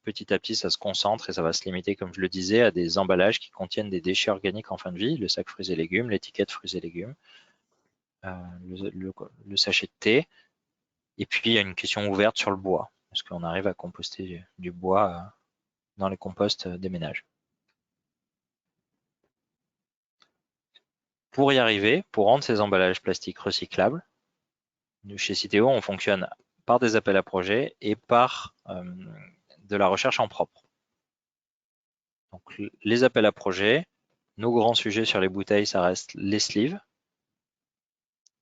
petit à petit, ça se concentre et ça va se limiter, comme je le disais, à des emballages qui contiennent des déchets organiques en fin de vie, le sac fruits et légumes, l'étiquette fruits et légumes, le sachet de thé. Et puis, il y a une question ouverte sur le bois. Est-ce qu'on arrive à composter du bois dans les composts des ménages? Pour y arriver, pour rendre ces emballages plastiques recyclables, nous, chez Citeo, on fonctionne par des appels à projets et par de la recherche en propre. Donc, les appels à projets, nos grands sujets sur les bouteilles, ça reste les sleeves,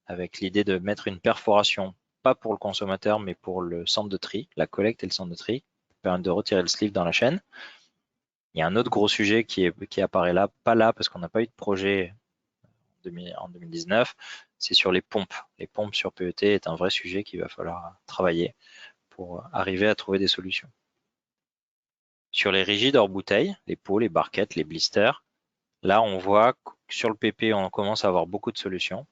avec l'idée de mettre une perforation, pas pour le consommateur, mais pour le centre de tri, la collecte et le centre de tri, pour permettre de retirer le sleeve dans la chaîne. Il y a un autre gros sujet qui apparaît là, pas là parce qu'on n'a pas eu de projet en 2019, c'est sur les pompes. Les pompes sur PET est un vrai sujet qu'il va falloir travailler pour arriver à trouver des solutions. Sur les rigides hors bouteille, les pots, les barquettes, les blisters, là on voit que sur le PP on commence à avoir beaucoup de solutions.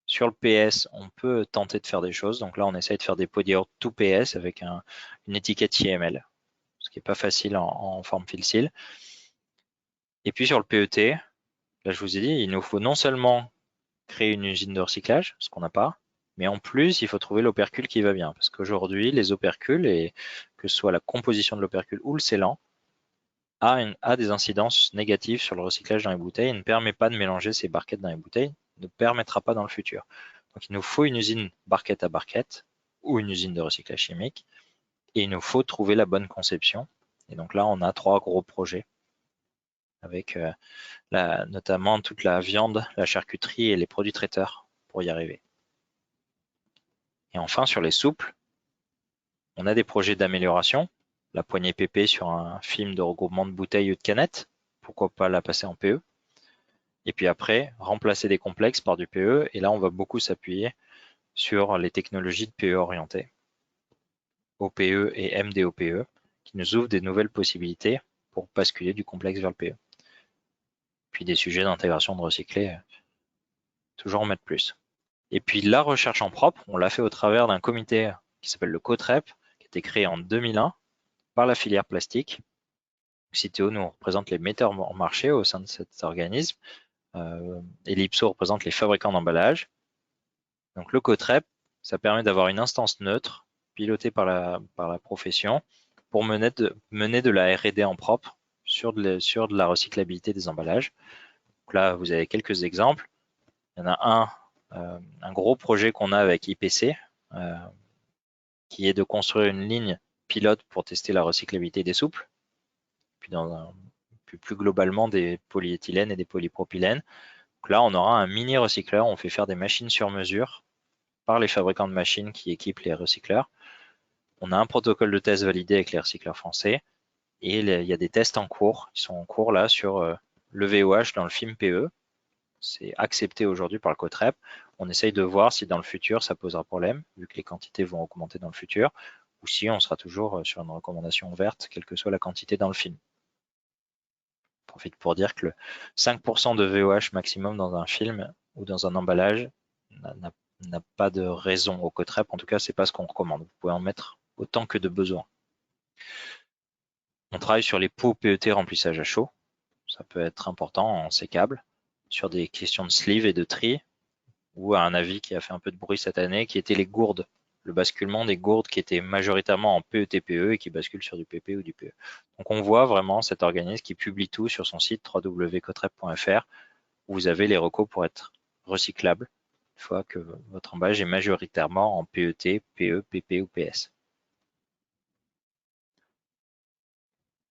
Sur le PS, on peut tenter de faire des choses. Donc là, on essaye de faire des pots de yaourt tout PS avec une étiquette IML, ce qui n'est pas facile en forme fil seal. Et puis sur le PET, là je vous ai dit, il nous faut non seulement créer une usine de recyclage, ce qu'on n'a pas, mais en plus, il faut trouver l'opercule qui va bien. Parce qu'aujourd'hui, les opercules, et que ce soit la composition de l'opercule ou le scellant, a des incidences négatives sur le recyclage dans les bouteilles et ne permet pas de mélanger ces barquettes dans les bouteilles, ne permettra pas dans le futur. Donc il nous faut une usine barquette à barquette ou une usine de recyclage chimique et il nous faut trouver la bonne conception. Et donc là, on a 3 gros projets avec notamment toute la viande, la charcuterie et les produits traiteurs pour y arriver. Et enfin, sur les souples, on a des projets d'amélioration. La poignée PP sur un film de regroupement de bouteilles ou de canettes, pourquoi pas la passer en PE. Et puis après, remplacer des complexes par du PE. Et là, on va beaucoup s'appuyer sur les technologies de PE orientées, OPE et MDOPE, qui nous ouvrent des nouvelles possibilités pour basculer du complexe vers le PE. Puis des sujets d'intégration de recyclé, toujours en mettre plus. Et puis la recherche en propre, on l'a fait au travers d'un comité qui s'appelle le COTREP, qui a été créé en 2001 par la filière plastique. Citeo nous représente les metteurs en marché au sein de cet organisme. Et l'IPSO représente les fabricants d'emballage. Donc le COTREP, ça permet d'avoir une instance neutre pilotée par la profession pour mener de la R&D en propre sur de la recyclabilité des emballages. Donc là, vous avez quelques exemples. Il y en a un gros projet qu'on a avec IPC, qui est de construire une ligne pilote pour tester la recyclabilité des souples, puis plus globalement des polyéthylènes et des polypropylènes. Donc là, on aura un mini recycleur, on fait faire des machines sur mesure par les fabricants de machines qui équipent les recycleurs. On a un protocole de test validé avec les recycleurs français et il y a des tests en cours. Ils sont en cours là sur le VOH dans le film PE. C'est accepté aujourd'hui par le COTREP. On essaye de voir si dans le futur ça posera problème, vu que les quantités vont augmenter dans le futur, ou si on sera toujours sur une recommandation verte, quelle que soit la quantité dans le film. Je profite pour dire que le 5% de VOH maximum dans un film ou dans un emballage n'a pas de raison au COTREP. En tout cas, c'est pas ce qu'on recommande. Vous pouvez en mettre autant que de besoin. On travaille sur les pots PET remplissage à chaud. Ça peut être important en sécable. Sur des questions de sleeve et de tri, ou un avis qui a fait un peu de bruit cette année, qui était les gourdes. Le basculement des gourdes qui étaient majoritairement en PET-PE et qui basculent sur du PP ou du PE. Donc on voit vraiment cet organisme qui publie tout sur son site www.cotrep.fr où vous avez les recos pour être recyclable une fois que votre emballage est majoritairement en PET, PE, PP ou PS.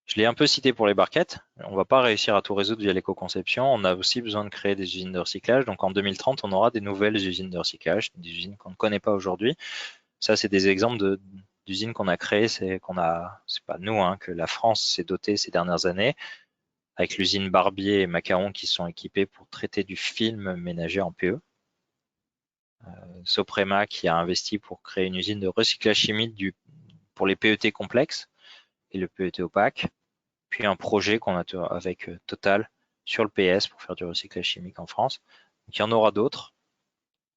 Je l'ai un peu cité pour les barquettes. On ne va pas réussir à tout résoudre via l'éco-conception. On a aussi besoin de créer des usines de recyclage. Donc en 2030, on aura des nouvelles usines de recyclage, des usines qu'on ne connaît pas aujourd'hui. Ça, c'est des exemples d'usines qu'on a créées. C'est pas nous, hein, que la France s'est dotée ces dernières années, avec l'usine Barbier et Macaron qui sont équipés pour traiter du film ménager en PE. Soprema qui a investi pour créer une usine de recyclage chimique pour les PET complexes et le PET opaque. Puis un projet qu'on a avec Total sur le PS pour faire du recyclage chimique en France. Donc, il y en aura d'autres.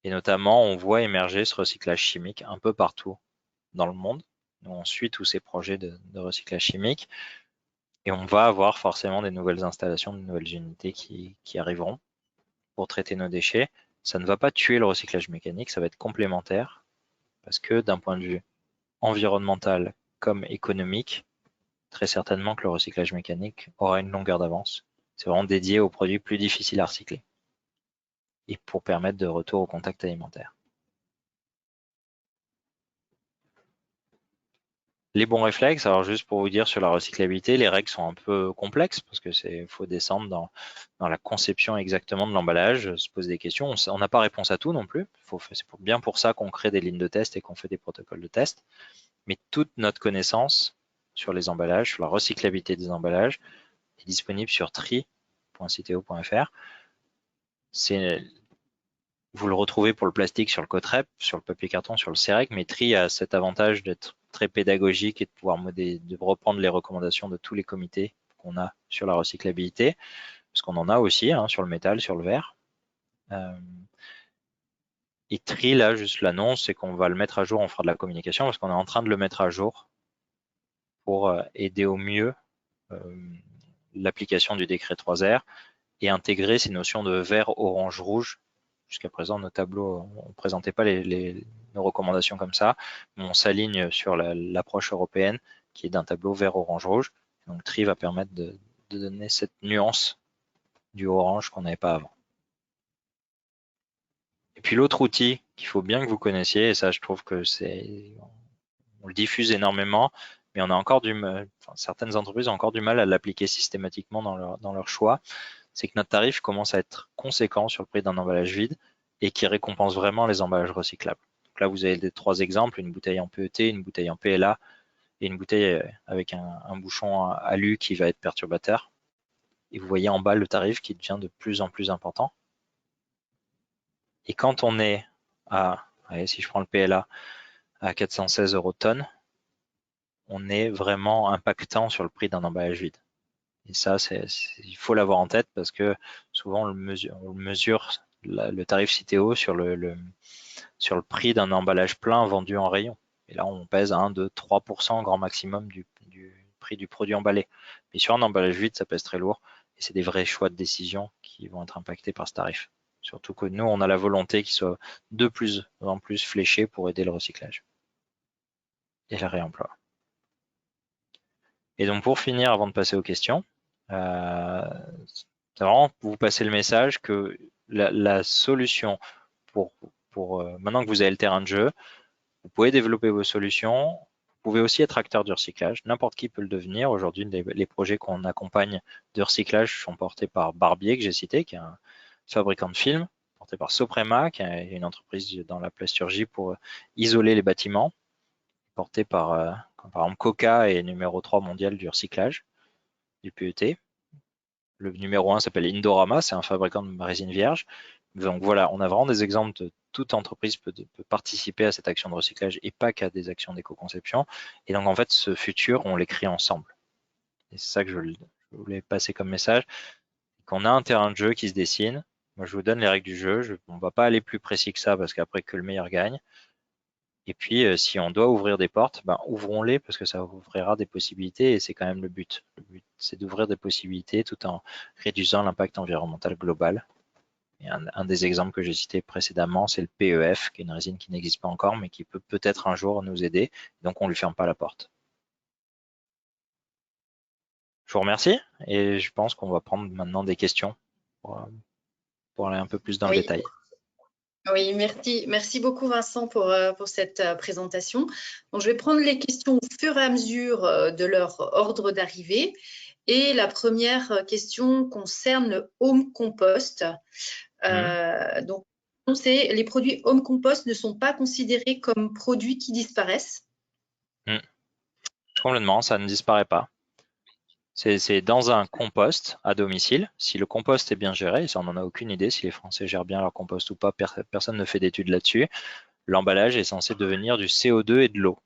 Et notamment, on voit émerger ce recyclage chimique un peu partout dans le monde. Nous, on suit tous ces projets de recyclage chimique. Et on va avoir forcément des nouvelles installations, de nouvelles unités qui arriveront pour traiter nos déchets. Ça ne va pas tuer le recyclage mécanique, ça va être complémentaire. Parce que d'un point de vue environnemental comme économique, très certainement que le recyclage mécanique aura une longueur d'avance. C'est vraiment dédié aux produits plus difficiles à recycler et pour permettre de retour au contact alimentaire. Les bons réflexes, alors juste pour vous dire sur la recyclabilité, les règles sont un peu complexes parce que faut descendre dans la conception exactement de l'emballage, se poser des questions. On n'a pas réponse à tout non plus. C'est bien pour ça qu'on crée des lignes de test et qu'on fait des protocoles de test. Mais toute notre connaissance sur les emballages, sur la recyclabilité des emballages, est disponible sur tri.cito.fr. Vous le retrouvez pour le plastique sur le COTREP, sur le papier carton, sur le CEREC, mais Tri a cet avantage d'être très pédagogique et de pouvoir de reprendre les recommandations de tous les comités qu'on a sur la recyclabilité, parce qu'on en a aussi hein, sur le métal, sur le verre. Et Tri, là, juste l'annonce, c'est qu'on va le mettre à jour, on fera de la communication, parce qu'on est en train de le mettre à jour pour aider au mieux l'application du décret 3R et intégrer ces notions de vert, orange, rouge. Jusqu'à présent, nos tableaux, on ne présentait pas nos recommandations comme ça, mais on s'aligne sur l'approche européenne qui est d'un tableau vert, orange, rouge. Donc Tri va permettre de donner cette nuance du orange qu'on n'avait pas avant. Et puis l'autre outil qu'il faut bien que vous connaissiez, et ça je trouve que on le diffuse énormément, mais on a encore certaines entreprises ont encore du mal à l'appliquer systématiquement dans leur choix, c'est que notre tarif commence à être conséquent sur le prix d'un emballage vide et qui récompense vraiment les emballages recyclables. Donc là, vous avez les trois exemples, une bouteille en PET, une bouteille en PLA et une bouteille avec un bouchon alu qui va être perturbateur. Et vous voyez en bas le tarif qui devient de plus en plus important. Et quand on est si je prends le PLA, à 416 € tonne, on est vraiment impactant sur le prix d'un emballage vide. Et ça, il faut l'avoir en tête parce que souvent on mesure le tarif CITEO sur le prix d'un emballage plein vendu en rayon. Et là, on pèse 1, 2, 3% grand maximum du prix du produit emballé. Mais sur un emballage vide, ça pèse très lourd. Et c'est des vrais choix de décision qui vont être impactés par ce tarif. Surtout que nous, on a la volonté qu'il soit de plus en plus fléché pour aider le recyclage. et le réemploi. Et donc pour finir, avant de passer aux questions, c'est vraiment pour vous passer le message que la solution maintenant que vous avez le terrain de jeu, vous pouvez développer vos solutions. Vous pouvez aussi être acteur du recyclage. N'importe qui peut le devenir. Aujourd'hui, les projets qu'on accompagne de recyclage sont portés par Barbier, que j'ai cité, qui est un fabricant de films, porté par Soprema, qui est une entreprise dans la plasturgie pour isoler les bâtiments, porté par exemple Coca est numéro 3 mondial du recyclage du PET. Le numéro 1 s'appelle Indorama, c'est un fabricant de résine vierge. Donc voilà, on a vraiment des exemples de toute entreprise peut participer à cette action de recyclage et pas qu'à des actions d'éco-conception. Et donc en fait, ce futur, on l'écrit ensemble. Et c'est ça que je voulais passer comme message. Qu'on a un terrain de jeu qui se dessine. Moi, je vous donne les règles du jeu. On ne va pas aller plus précis que ça parce qu'après que le meilleur gagne. Et puis, si on doit ouvrir des portes, ben, ouvrons-les parce que ça ouvrira des possibilités et c'est quand même le but. Le but, c'est d'ouvrir des possibilités tout en réduisant l'impact environnemental global. Et un des exemples que j'ai cité précédemment, c'est le PEF, qui est une résine qui n'existe pas encore, mais qui peut peut-être un jour nous aider. Donc, on ne lui ferme pas la porte. Je vous remercie et je pense qu'on va prendre maintenant des questions pour aller un peu plus dans le Oui, détail. oui, merci beaucoup Vincent pour cette présentation. Donc, je vais prendre les questions au fur et à mesure de leur ordre d'arrivée. Et la première question concerne le home compost. Donc, c'est les produits home compost ne sont pas considérés comme produits qui disparaissent. Complètement, ça ne disparaît pas. C'est dans un compost à domicile. Si le compost est bien géré, et ça on n'en a aucune idée si les Français gèrent bien leur compost ou pas, personne ne fait d'études là-dessus, l'emballage est censé devenir du CO2 et de l'eau.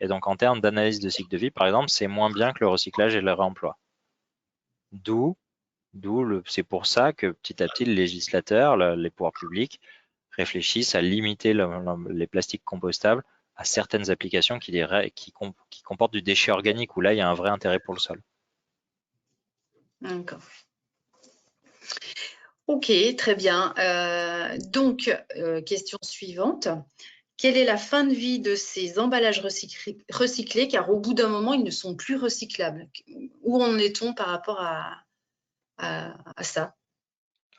Et donc en termes d'analyse de cycle de vie, par exemple, c'est moins bien que le recyclage et le réemploi. C'est pour ça que petit à petit, le législateur, les pouvoirs publics réfléchissent à limiter les plastiques compostables à certaines applications qui comportent du déchet organique, où là, il y a un vrai intérêt pour le sol. D'accord. Ok, très bien. Donc, question suivante. Quelle est la fin de vie de ces emballages recyclés, car au bout d'un moment, ils ne sont plus recyclables? Où en est-on par rapport à ça?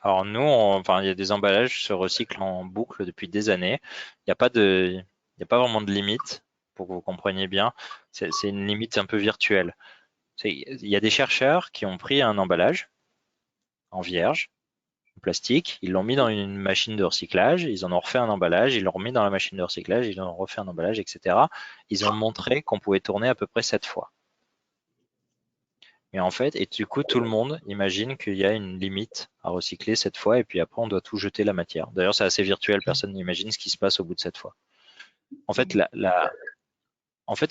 Alors nous, il y a des emballages qui se recyclent en boucle depuis des années. Il n'y a pas vraiment de limite, pour que vous compreniez bien. C'est une limite un peu virtuelle. Il y a des chercheurs qui ont pris un emballage en vierge, en plastique, ils l'ont mis dans une machine de recyclage, ils en ont refait un emballage, ils l'ont remis dans la machine de recyclage, ils en ont refait un emballage, etc. Ils ont montré qu'on pouvait tourner à peu près 7 fois. Mais en fait, et du coup, tout le monde imagine qu'il y a une limite à recycler 7 fois, et puis après, on doit tout jeter la matière. D'ailleurs, c'est assez virtuel, personne n'imagine ce qui se passe au bout de 7 fois. En fait,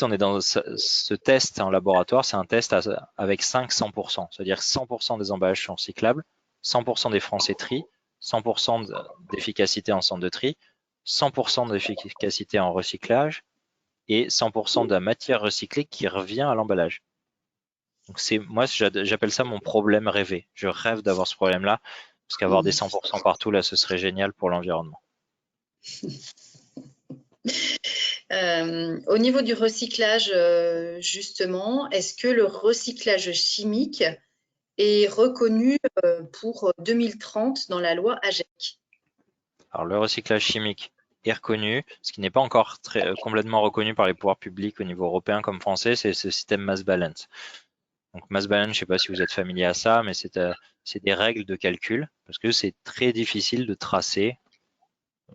on est dans ce test en laboratoire, c'est un test avec 5-100%, c'est-à-dire 100% des emballages sont recyclables, 100% des Français trient, 100% d'efficacité en centre de tri, 100% d'efficacité en recyclage et 100% de la matière recyclée qui revient à l'emballage. Donc moi, j'appelle ça mon problème rêvé. Je rêve d'avoir ce problème-là, parce qu'avoir des 100% partout, là, ce serait génial pour l'environnement. Au niveau du recyclage, justement, est-ce que le recyclage chimique est reconnu pour 2030 dans la loi AGEC? Alors, le recyclage chimique est reconnu. Ce qui n'est pas encore complètement reconnu par les pouvoirs publics au niveau européen comme français, c'est ce système mass balance. Donc, mass balance, je ne sais pas si vous êtes familier à ça, mais c'est des règles de calcul parce que c'est très difficile de tracer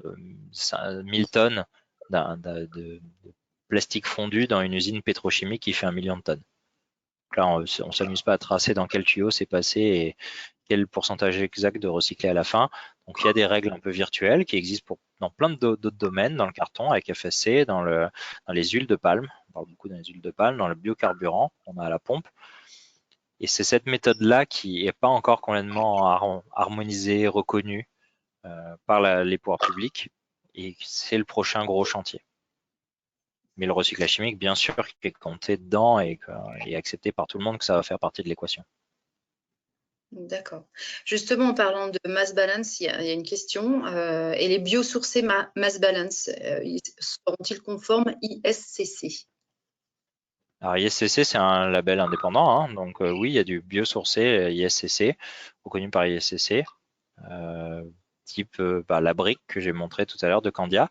1000 tonnes de plastique fondu dans une usine pétrochimique qui fait 1 million de tonnes. Donc là, on ne s'amuse pas à tracer dans quel tuyau c'est passé et quel pourcentage exact de recyclé à la fin. Donc, il y a des règles un peu virtuelles qui existent dans plein d'autres domaines, dans le carton avec FSC, dans les huiles de palme. On parle beaucoup dans les huiles de palme, dans le biocarburant, on a à la pompe. Et c'est cette méthode-là qui n'est pas encore complètement harmonisée, reconnue par les pouvoirs publics. Et c'est le prochain gros chantier. Mais le recyclage chimique, bien sûr, qui est compté dedans et accepté par tout le monde, que ça va faire partie de l'équation. D'accord. Justement, en parlant de mass balance, il y a une question. Et les biosourcés mass balance, seront-ils conformes ISCC? Alors ISCC, c'est un label indépendant, hein, donc oui, il y a du biosourcé ISCC, reconnu par ISCC, type la brique que j'ai montré tout à l'heure de Candia.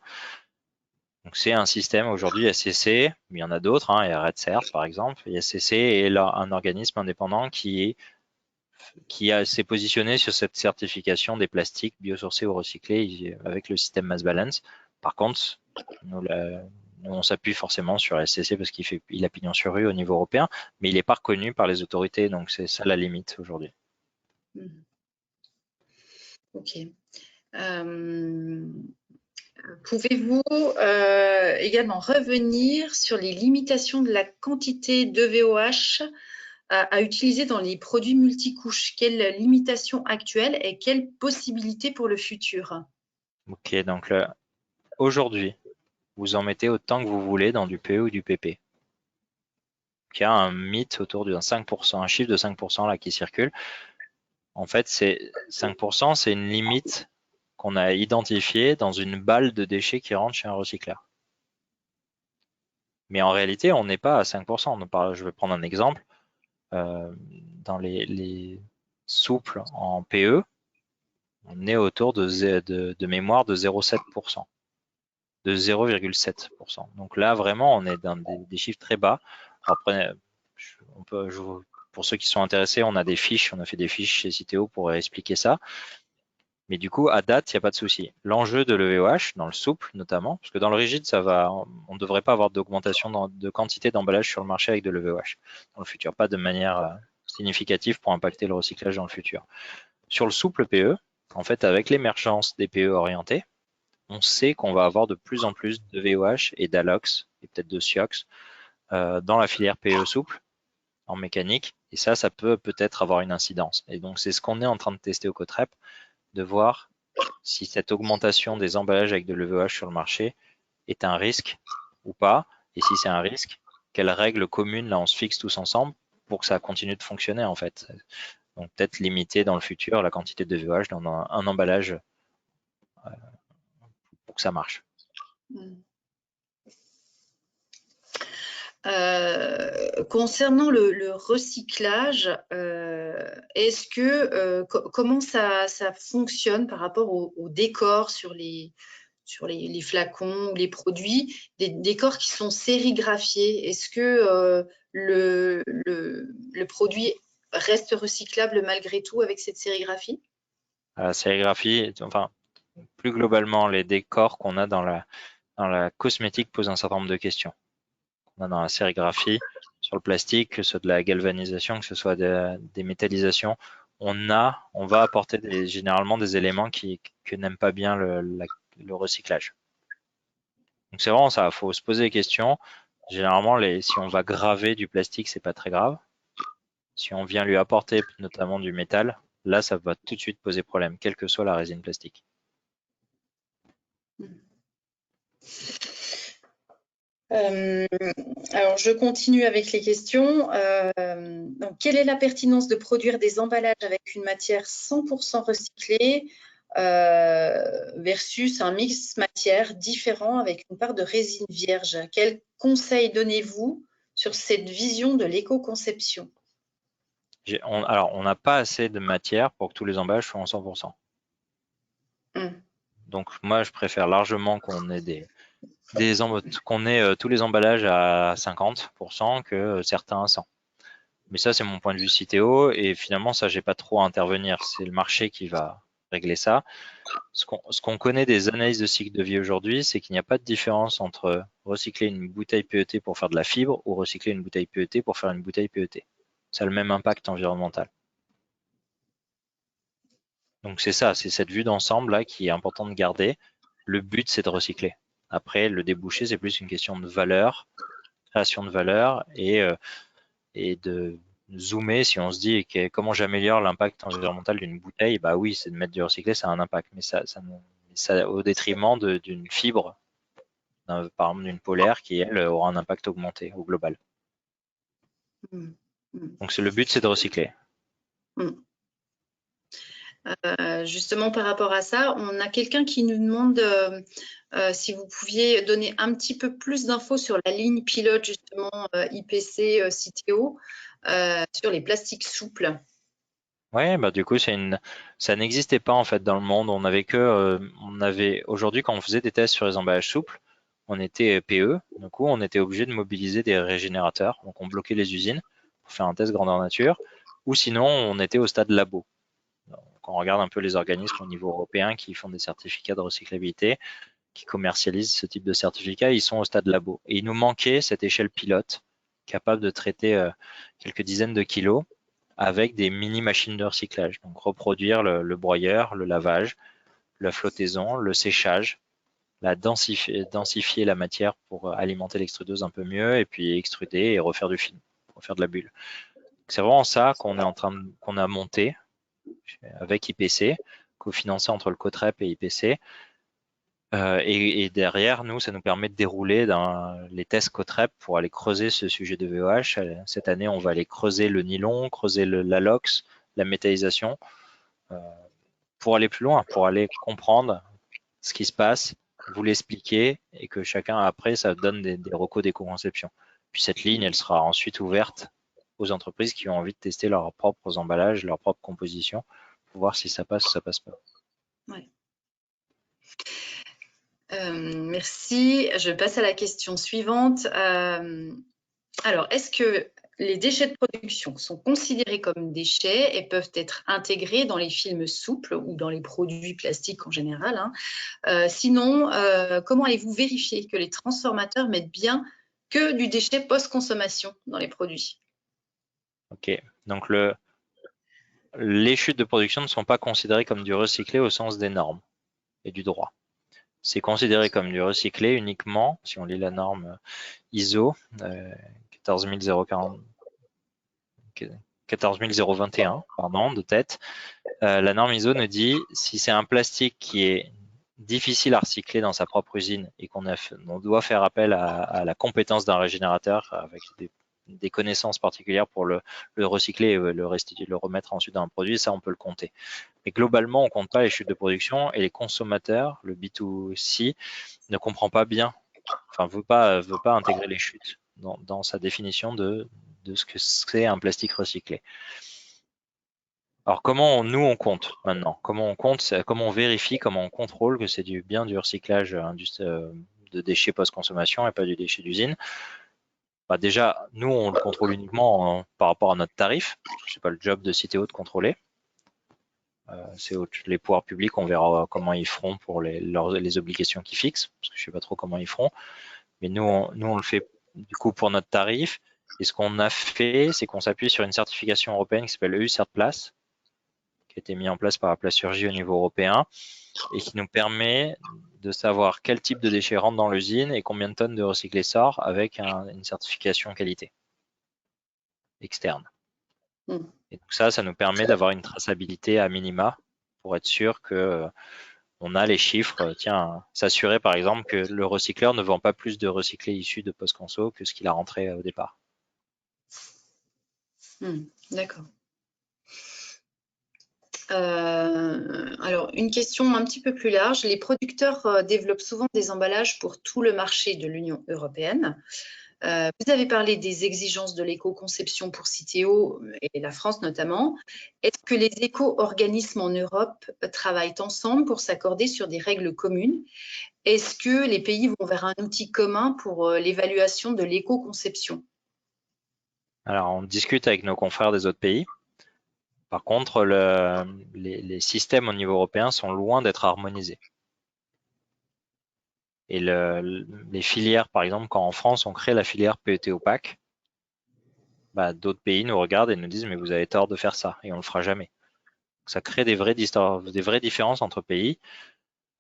Donc c'est un système aujourd'hui ISCC, mais il y en a d'autres, hein, il y a RedCert par exemple. ISCC est là un organisme indépendant qui s'est positionné sur cette certification des plastiques biosourcés ou recyclés avec le système Mass Balance. Par contre, nous, on s'appuie forcément sur SCC parce qu'il a pignon sur rue au niveau européen, mais il n'est pas reconnu par les autorités, donc c'est ça la limite aujourd'hui. Ok. Pouvez-vous également revenir sur les limitations de la quantité de VOH à utiliser dans les produits multicouches? Quelles limitations actuelles et quelles possibilités pour le futur? Ok, donc là, aujourd'hui, vous en mettez autant que vous voulez dans du PE ou du PP. Il y a un mythe autour d'un 5%, un chiffre de 5% là qui circule. En fait, c'est 5%, c'est une limite qu'on a identifiée dans une balle de déchets qui rentre chez un recycleur. Mais en réalité, on n'est pas à 5%. Je vais prendre un exemple. Dans les souples en PE, on est autour de mémoire de 0,7%, de 0,7%. Donc là, vraiment, on est dans des chiffres très bas. Après, pour ceux qui sont intéressés, on a des fiches, on a fait des fiches chez Citeo pour expliquer ça. Mais du coup, à date, il n'y a pas de souci. L'enjeu de l'EVOH, dans le souple notamment, parce que dans le rigide, on ne devrait pas avoir d'augmentation de quantité d'emballage sur le marché avec de l'EVOH dans le futur, pas de manière significative pour impacter le recyclage dans le futur. Sur le souple PE, en fait, avec l'émergence des PE orientés, on sait qu'on va avoir de plus en plus de VOH et d'Alox, et peut-être de Siox, dans la filière PE souple, en mécanique, et ça peut-être avoir une incidence. Et donc, c'est ce qu'on est en train de tester au Cotrep, de voir si cette augmentation des emballages avec de l'EVOH sur le marché est un risque ou pas, et si c'est un risque, quelles règles communes là on se fixe tous ensemble pour que ça continue de fonctionner en fait. Donc peut-être limiter dans le futur la quantité de VOH dans un emballage pour que ça marche. Concernant le recyclage, est-ce que comment ça fonctionne par rapport au décor sur les flacons ou les produits, des décors qui sont sérigraphiés? Est-ce que le produit reste recyclable malgré tout avec cette sérigraphie? La sérigraphie, enfin plus globalement, les décors qu'on a dans la cosmétique posent un certain nombre de questions. On a dans la sérigraphie, sur le plastique, que ce soit de la galvanisation, que ce soit des métallisations, on va apporter généralement des éléments que n'aime pas bien le recyclage. Donc c'est vraiment ça, il faut se poser des questions. Généralement, si on va graver du plastique, c'est pas très grave. Si on vient lui apporter notamment du métal, là, ça va tout de suite poser problème, quelle que soit la résine plastique. Alors, je continue avec les questions. Donc, quelle est la pertinence de produire des emballages avec une matière 100% recyclée versus un mix matière différent avec une part de résine vierge? Quels conseils donnez-vous sur cette vision de l'éco-conception? Alors, on n'a pas assez de matière pour que tous les emballages soient en 100%. Donc, moi, je préfère largement qu'on ait tous les emballages à 50% que certains à 100%. Mais ça, c'est mon point de vue Citeo, et finalement, ça, j'ai pas trop à intervenir. C'est le marché qui va régler ça. Ce qu'on connaît des analyses de cycle de vie aujourd'hui, c'est qu'il n'y a pas de différence entre recycler une bouteille PET pour faire de la fibre ou recycler une bouteille PET pour faire une bouteille PET. Ça a le même impact environnemental. Donc c'est ça, c'est cette vue d'ensemble là qui est important de garder. Le but, c'est de recycler. Après, le débouché, c'est plus une question de valeur, création de valeur et de zoomer. Si on se dit comment j'ameilleure l'impact environnemental d'une bouteille, bah oui, c'est de mettre du recyclé, ça a un impact, mais ça au détriment d'une fibre, par exemple d'une polaire qui, elle, aura un impact augmenté au global. Donc le but, c'est de recycler. Justement, par rapport à ça, on a quelqu'un qui nous demande si vous pouviez donner un petit peu plus d'infos sur la ligne pilote, justement, IPC CTO, sur les plastiques souples. Ouais, bah du coup, ça n'existait pas en fait dans le monde. On avait aujourd'hui quand on faisait des tests sur les emballages souples, on était PE. Du coup, on était obligé de mobiliser des régénérateurs. Donc, on bloquait les usines pour faire un test grandeur nature, ou sinon, on était au stade labo. Donc, on regarde un peu les organismes au niveau européen qui font des certificats de recyclabilité, qui commercialisent ce type de certificat, ils sont au stade labo. Et il nous manquait cette échelle pilote capable de traiter quelques dizaines de kilos avec des mini machines de recyclage. Donc reproduire le broyeur, le lavage, la flottaison, le séchage, densifier la matière pour alimenter l'extrudeuse un peu mieux et puis extruder et refaire du film, refaire de la bulle. C'est vraiment ça qu'on a monté avec IPC, cofinancé entre le COTREP et IPC. Et derrière, nous, ça nous permet de dérouler les tests COTREP pour aller creuser ce sujet de VOH. Cette année, on va aller creuser le nylon, creuser l'alox, la métallisation, pour aller plus loin, pour aller comprendre ce qui se passe, vous l'expliquer et que chacun, après, ça donne des recos d'éco-conception. Puis cette ligne, elle sera ensuite ouverte aux entreprises qui ont envie de tester leurs propres emballages, leurs propres compositions, pour voir si ça passe ou ça passe pas. Ouais. Merci. Je passe à la question suivante. Alors, est-ce que les déchets de production sont considérés comme déchets et peuvent être intégrés dans les films souples ou dans les produits plastiques en général, hein. Sinon, comment allez-vous vérifier que les transformateurs mettent bien que du déchet post-consommation dans les produits? Ok, donc les chutes de production ne sont pas considérées comme du recyclé au sens des normes et du droit. C'est considéré comme du recyclé uniquement, si on lit la norme ISO 14021, pardon, de tête. La norme ISO nous dit si c'est un plastique qui est difficile à recycler dans sa propre usine et on doit faire appel à la compétence d'un régénérateur avec des connaissances particulières pour le recycler et le remettre ensuite dans un produit, ça on peut le compter. Mais globalement, on compte pas les chutes de production et les consommateurs, le B2C, ne comprend pas bien, enfin veut pas intégrer les chutes dans sa définition de ce que c'est un plastique recyclé. Alors comment nous on compte maintenant? Comment on compte? Comment on vérifie? Comment on contrôle que c'est bien du recyclage de déchets post-consommation et pas du déchet d'usine? Bah déjà, nous on le contrôle uniquement par rapport à notre tarif. C'est pas le job de Citeo de contrôler. C'est les pouvoirs publics, on verra comment ils feront pour les obligations qu'ils fixent, parce que je sais pas trop comment ils feront. Mais nous on le fait du coup pour notre tarif. Et ce qu'on a fait, c'est qu'on s'appuie sur une certification européenne qui s'appelle EU Certplace, qui a été mise en place par la Plasturgie au niveau européen et qui nous permet de savoir quel type de déchets rentre dans l'usine et combien de tonnes de recyclé sort avec une certification qualité externe. Et donc ça nous permet d'avoir une traçabilité à minima pour être sûr que on a les chiffres. Tiens, s'assurer par exemple que le recycleur ne vend pas plus de recyclés issus de post-conso que ce qu'il a rentré au départ. D'accord. Alors, une question un petit peu plus large. Les producteurs développent souvent des emballages pour tout le marché de l'Union européenne. Vous avez parlé des exigences de l'éco-conception pour Citeo et la France notamment. Est-ce que les éco-organismes en Europe travaillent ensemble pour s'accorder sur des règles communes? Est-ce que les pays vont vers un outil commun pour l'évaluation de l'éco-conception? Alors, on discute avec nos confrères des autres pays. Par contre, les systèmes au niveau européen sont loin d'être harmonisés. Et les filières, par exemple, quand en France on crée la filière PET opaque, bah, d'autres pays nous regardent et nous disent mais vous avez tort de faire ça et on le fera jamais. Donc, ça crée des vraies différences entre pays.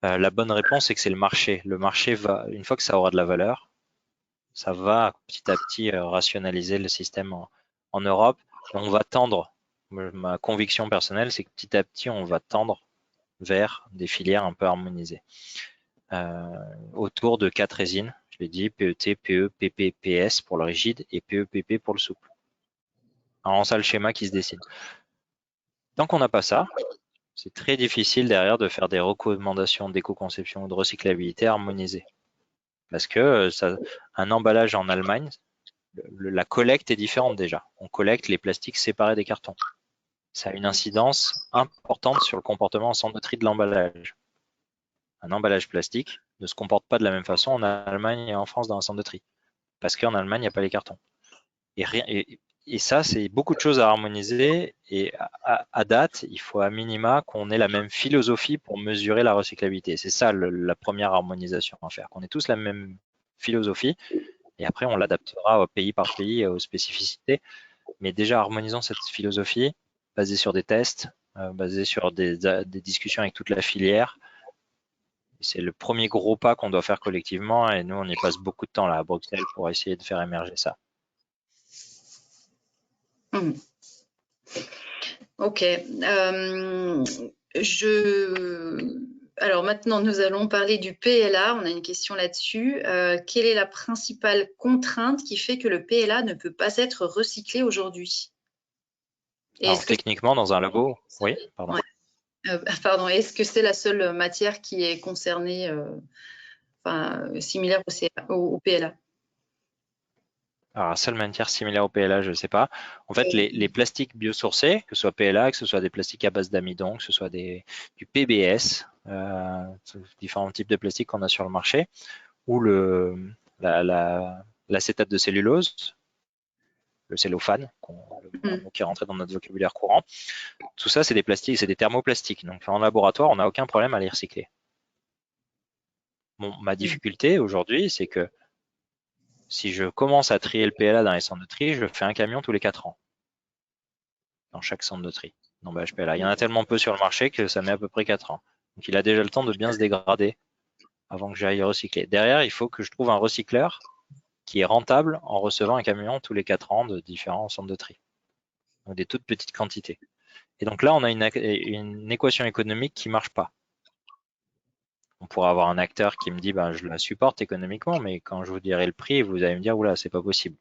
La bonne réponse c'est que c'est le marché. Le marché va, une fois que ça aura de la valeur, ça va petit à petit rationaliser le système en Europe. Et on va tendre. Ma conviction personnelle, c'est que petit à petit on va tendre vers des filières un peu harmonisées. Autour de 4 résines, je l'ai dit, PET, PE, PP, PS pour le rigide et PE, PP pour le souple. Alors, ça le schéma qui se dessine. Tant qu'on n'a pas ça, c'est très difficile derrière de faire des recommandations d'éco-conception ou de recyclabilité harmonisées. Parce que un emballage en Allemagne, la collecte est différente déjà. On collecte les plastiques séparés des cartons. Ça a une incidence importante sur le comportement en centre de tri de l'emballage. Un emballage plastique ne se comporte pas de la même façon en Allemagne et en France dans un centre de tri. Parce qu'en Allemagne, il n'y a pas les cartons. Et ça, c'est beaucoup de choses à harmoniser. Et à date, il faut à minima qu'on ait la même philosophie pour mesurer la recyclabilité. C'est ça la première harmonisation à faire, qu'on ait tous la même philosophie. Et après, on l'adaptera pays par pays, aux spécificités. Mais déjà, harmonisons cette philosophie basée sur des tests, basée sur des discussions avec toute la filière. C'est le premier gros pas qu'on doit faire collectivement. Et nous, on y passe beaucoup de temps là à Bruxelles pour essayer de faire émerger ça. Ok. Alors maintenant, nous allons parler du PLA. On a une question là-dessus. Quelle est la principale contrainte qui fait que le PLA ne peut pas être recyclé aujourd'hui? Alors, techniquement, dans un labo, oui, pardon. Ouais. Pardon, est-ce que c'est la seule matière qui est concernée, similaire au PLA? Alors, la seule matière similaire au PLA, je ne sais pas. En fait, les plastiques biosourcés, que ce soit PLA, que ce soit des plastiques à base d'amidon, que ce soit du PBS, différents types de plastiques qu'on a sur le marché, ou l'acétate de cellulose, le cellophane, qui est rentré dans notre vocabulaire courant. Tout ça, c'est des plastiques, c'est des thermoplastiques. Donc, en laboratoire, on n'a aucun problème à les recycler. Ma difficulté aujourd'hui, c'est que si je commence à trier le PLA dans les centres de tri, je fais un camion tous les 4 ans dans chaque centre de tri d'emballage PLA. Il y en a tellement peu sur le marché que ça met à peu près 4 ans. Donc il a déjà le temps de bien se dégrader avant que j'aille recycler. Derrière, il faut que je trouve un recycleur qui est rentable en recevant un camion tous les 4 ans de différents centres de tri. Donc des toutes petites quantités. Et donc là, on a une équation économique qui ne marche pas. On pourrait avoir un acteur qui me dit je la supporte économiquement, mais quand je vous dirai le prix, vous allez me dire oula, c'est pas possible.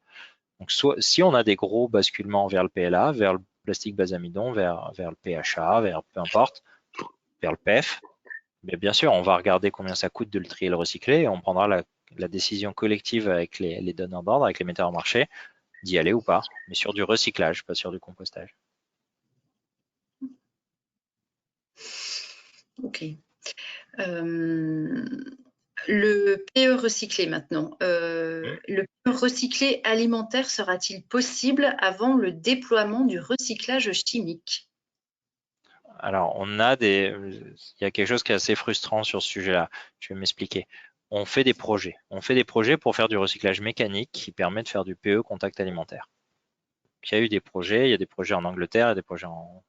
Donc si on a des gros basculements vers le PLA, vers le plastique base amidon, vers le PHA, vers peu importe, vers le PEF, mais bien sûr, on va regarder combien ça coûte de le trier et le recycler et on prendra la décision collective avec les donneurs d'ordre, avec les metteurs en marché, d'y aller ou pas, mais sur du recyclage, pas sur du compostage. Ok. Le PE recyclé maintenant. Le PE recyclé alimentaire sera-t-il possible avant le déploiement du recyclage chimique? Alors, il y a quelque chose qui est assez frustrant sur ce sujet-là. Je vais m'expliquer. On fait des projets. On fait des projets pour faire du recyclage mécanique qui permet de faire du PE contact alimentaire. Il y a eu des projets, il y a des projets en Angleterre, il y a des projets en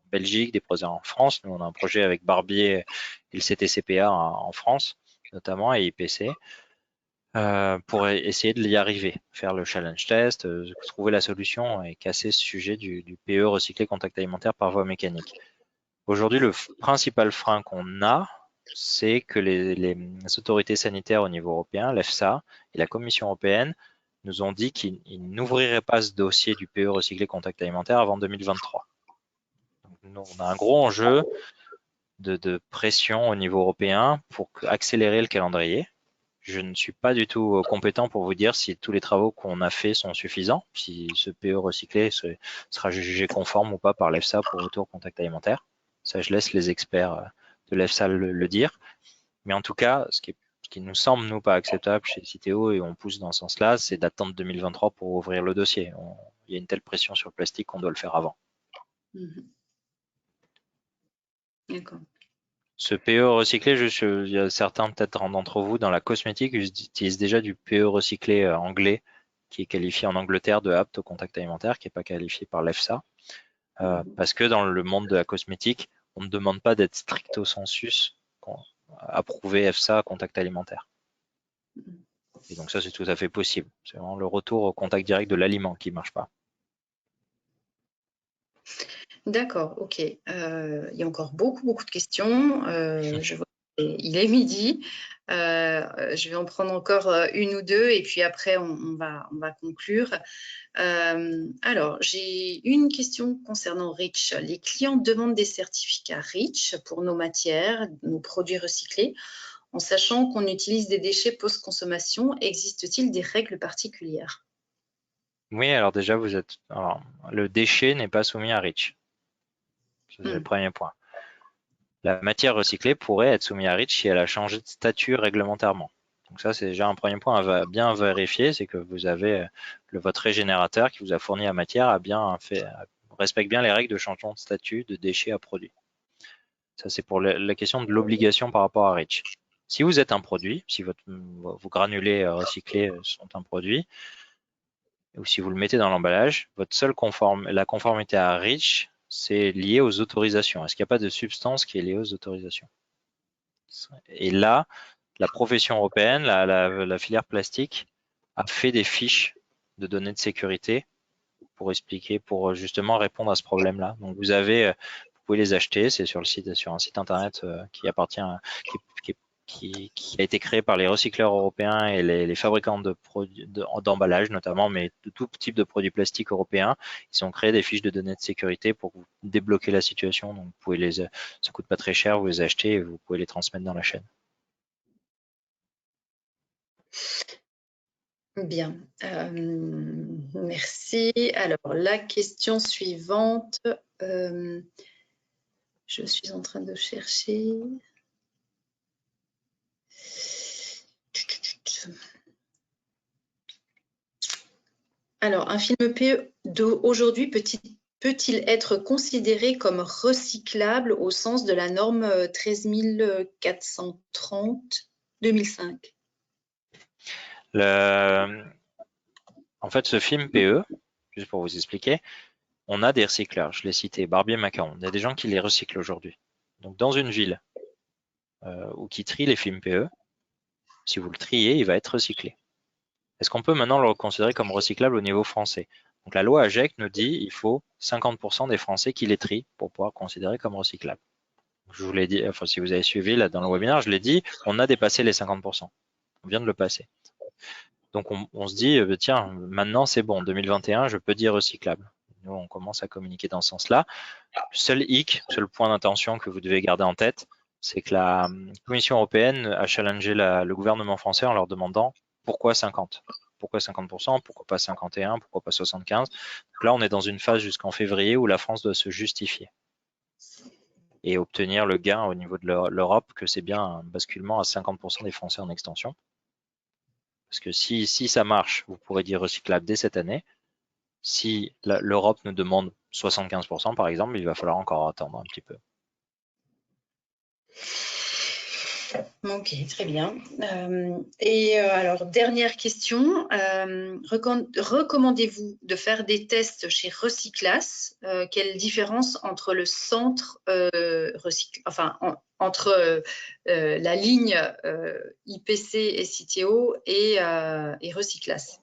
Belgique, des projets en France. Nous, on a un projet avec Barbier et le CTCPA en France, notamment, et IPC, pour essayer de y arriver, faire le challenge test, trouver la solution et casser ce sujet du PE recyclé contact alimentaire par voie mécanique. Aujourd'hui, le principal frein qu'on a, c'est que les autorités sanitaires au niveau européen, l'EFSA et la Commission européenne, nous ont dit qu'ils n'ouvriraient pas ce dossier du PE recyclé contact alimentaire avant 2023. Donc, nous, on a un gros enjeu de pression au niveau européen pour accélérer le calendrier. Je ne suis pas du tout compétent pour vous dire si tous les travaux qu'on a faits sont suffisants, si ce PE recyclé sera jugé conforme ou pas par l'EFSA pour retour contact alimentaire. Ça, je laisse les experts de l'EFSA le dire. Mais en tout cas, ce qui nous semble, nous, pas acceptable chez Citeo, et on pousse dans ce sens-là, c'est d'attendre 2023 pour ouvrir le dossier. Il y a une telle pression sur le plastique qu'on doit le faire avant. D'accord. Ce PE recyclé, il y a certains peut-être d'entre vous dans la cosmétique utilisent déjà du PE recyclé anglais qui est qualifié en Angleterre de apte au contact alimentaire, qui n'est pas qualifié par l'EFSA. Parce que dans le monde de la cosmétique, on ne demande pas d'être stricto sensus approuvé EFSA contact alimentaire. Et donc ça, c'est tout à fait possible. C'est vraiment le retour au contact direct de l'aliment qui ne marche pas. D'accord, ok. Il y a encore beaucoup de questions. Je vois il est midi. Je vais en prendre encore une ou deux et puis après, on va conclure. Alors, j'ai une question concernant REACH. Les clients demandent des certificats REACH pour nos matières, nos produits recyclés. En sachant qu'on utilise des déchets post-consommation, existe-t-il des règles particulières? Oui, alors déjà, le déchet n'est pas soumis à REACH. C'est le premier point. La matière recyclée pourrait être soumise à REACH si elle a changé de statut réglementairement. Donc ça, c'est déjà un premier point à bien vérifier, c'est que vous avez votre régénérateur qui vous a fourni la matière respecte bien les règles de changement de statut de déchets à produits. Ça, c'est pour la question de l'obligation par rapport à REACH. Si vous êtes un produit, si vos granulés recyclés sont un produit, ou si vous le mettez dans l'emballage, la conformité à REACH, c'est lié aux autorisations. Est-ce qu'il n'y a pas de substance qui est liée aux autorisations? Et là, la profession européenne, la filière plastique, a fait des fiches de données de sécurité pour justement répondre à ce problème-là. Donc vous pouvez les acheter, c'est sur un site internet qui appartient, qui a été créé par les recycleurs européens et les fabricants d'emballage notamment, mais de tout type de produits plastiques européens. Ils ont créé des fiches de données de sécurité pour débloquer la situation. Donc vous pouvez ça coûte pas très cher, vous les achetez et vous pouvez les transmettre dans la chaîne. Bien, merci. Alors, la question suivante, je suis en train de chercher. Alors, un film PE d'aujourd'hui peut-il être considéré comme recyclable au sens de la norme 13430 2005? En fait, ce film PE, juste pour vous expliquer, on a des recycleurs, je l'ai cité, Barbier et Macaron. Il y a des gens qui les recyclent aujourd'hui. Donc, dans une ville ou qui trie les films PE, si vous le triez, il va être recyclé. Est-ce qu'on peut maintenant le considérer comme recyclable au niveau français? Donc, la loi AGEC nous dit qu'il faut 50% des Français qui les trient pour pouvoir considérer comme recyclable. Je vous l'ai dit, enfin, si vous avez suivi là dans le webinaire, je l'ai dit, on a dépassé les 50%. On vient de le passer. Donc, on se dit, tiens, maintenant c'est bon, 2021, je peux dire recyclable. Nous, on commence à communiquer dans ce sens-là. Le seul point d'intention que vous devez garder en tête, c'est que la Commission européenne a challengé le gouvernement français en leur demandant pourquoi 50? Pourquoi 50%? Pourquoi pas 51? Pourquoi pas 75? Donc là, on est dans une phase jusqu'en février où la France doit se justifier et obtenir le gain au niveau de l'Europe que c'est bien un basculement à 50% des Français en extension. Parce que si ça marche, vous pourrez dire recyclable dès cette année. Si l'Europe nous demande 75% par exemple, il va falloir encore attendre un petit peu. Ok, très bien. Alors, dernière question. Recommandez-vous de faire des tests chez Recyclas? Quelle différence entre le centre entre la ligne IPC et CITO et Recyclas?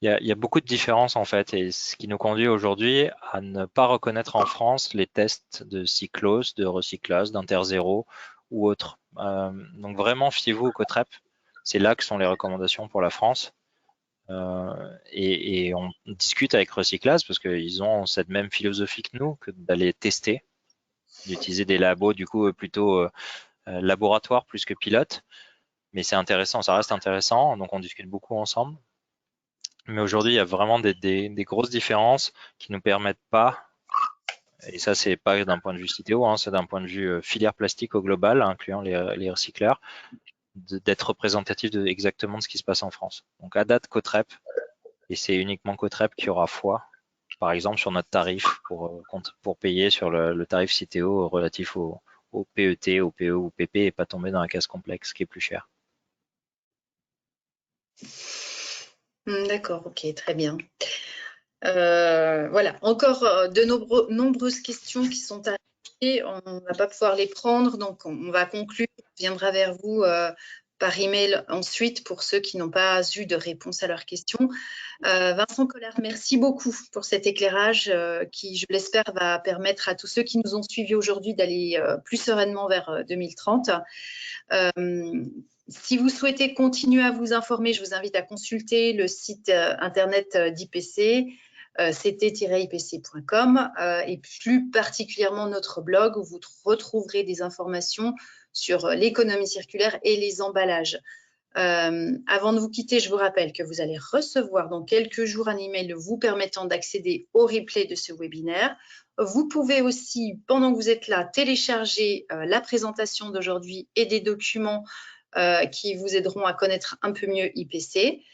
Il y a beaucoup de différences en fait, et ce qui nous conduit aujourd'hui à ne pas reconnaître en France les tests de cyclose, de recyclage, d'Interzéro ou autres. Donc vraiment, fiez-vous au COTREP. C'est là que sont les recommandations pour la France. Et on discute avec Recyclage parce qu'ils ont cette même philosophie que nous, que d'aller tester, d'utiliser des labos du coup plutôt laboratoires plus que pilotes. Mais c'est intéressant, ça reste intéressant, donc on discute beaucoup ensemble. Mais aujourd'hui, il y a vraiment des grosses différences qui nous permettent pas, et ça c'est pas d'un point de vue CITO, hein, c'est d'un point de vue filière plastique au global, incluant les recycleurs, d'être représentatif exactement de ce qui se passe en France. Donc à date, COTREP, et c'est uniquement COTREP qui aura foi, par exemple sur notre tarif pour payer sur le tarif CITO relatif au PET, au PE ou PP et pas tomber dans la case complexe qui est plus cher. D'accord, ok, très bien. Voilà, encore de nombreuses questions qui sont arrivées. On ne va pas pouvoir les prendre, donc on va conclure. On viendra vers vous par email ensuite pour ceux qui n'ont pas eu de réponse à leurs questions. Vincent Collard, merci beaucoup pour cet éclairage qui, je l'espère, va permettre à tous ceux qui nous ont suivis aujourd'hui d'aller plus sereinement vers 2030. Si vous souhaitez continuer à vous informer, je vous invite à consulter le site internet d'IPC, ct-ipc.com, et plus particulièrement notre blog où vous retrouverez des informations sur l'économie circulaire et les emballages. Avant de vous quitter, je vous rappelle que vous allez recevoir dans quelques jours un email vous permettant d'accéder au replay de ce webinaire. Vous pouvez aussi, pendant que vous êtes là, télécharger la présentation d'aujourd'hui et des documents qui vous aideront à connaître un peu mieux IPC.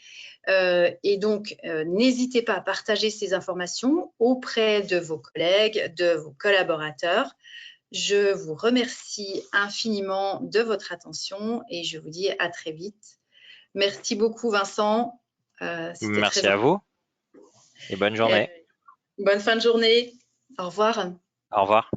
Et donc, n'hésitez pas à partager ces informations auprès de vos collègues, de vos collaborateurs. Je vous remercie infiniment de votre attention et je vous dis à très vite. Merci beaucoup, Vincent. Merci à vous et bonne journée. Bonne fin de journée. Au revoir. Au revoir.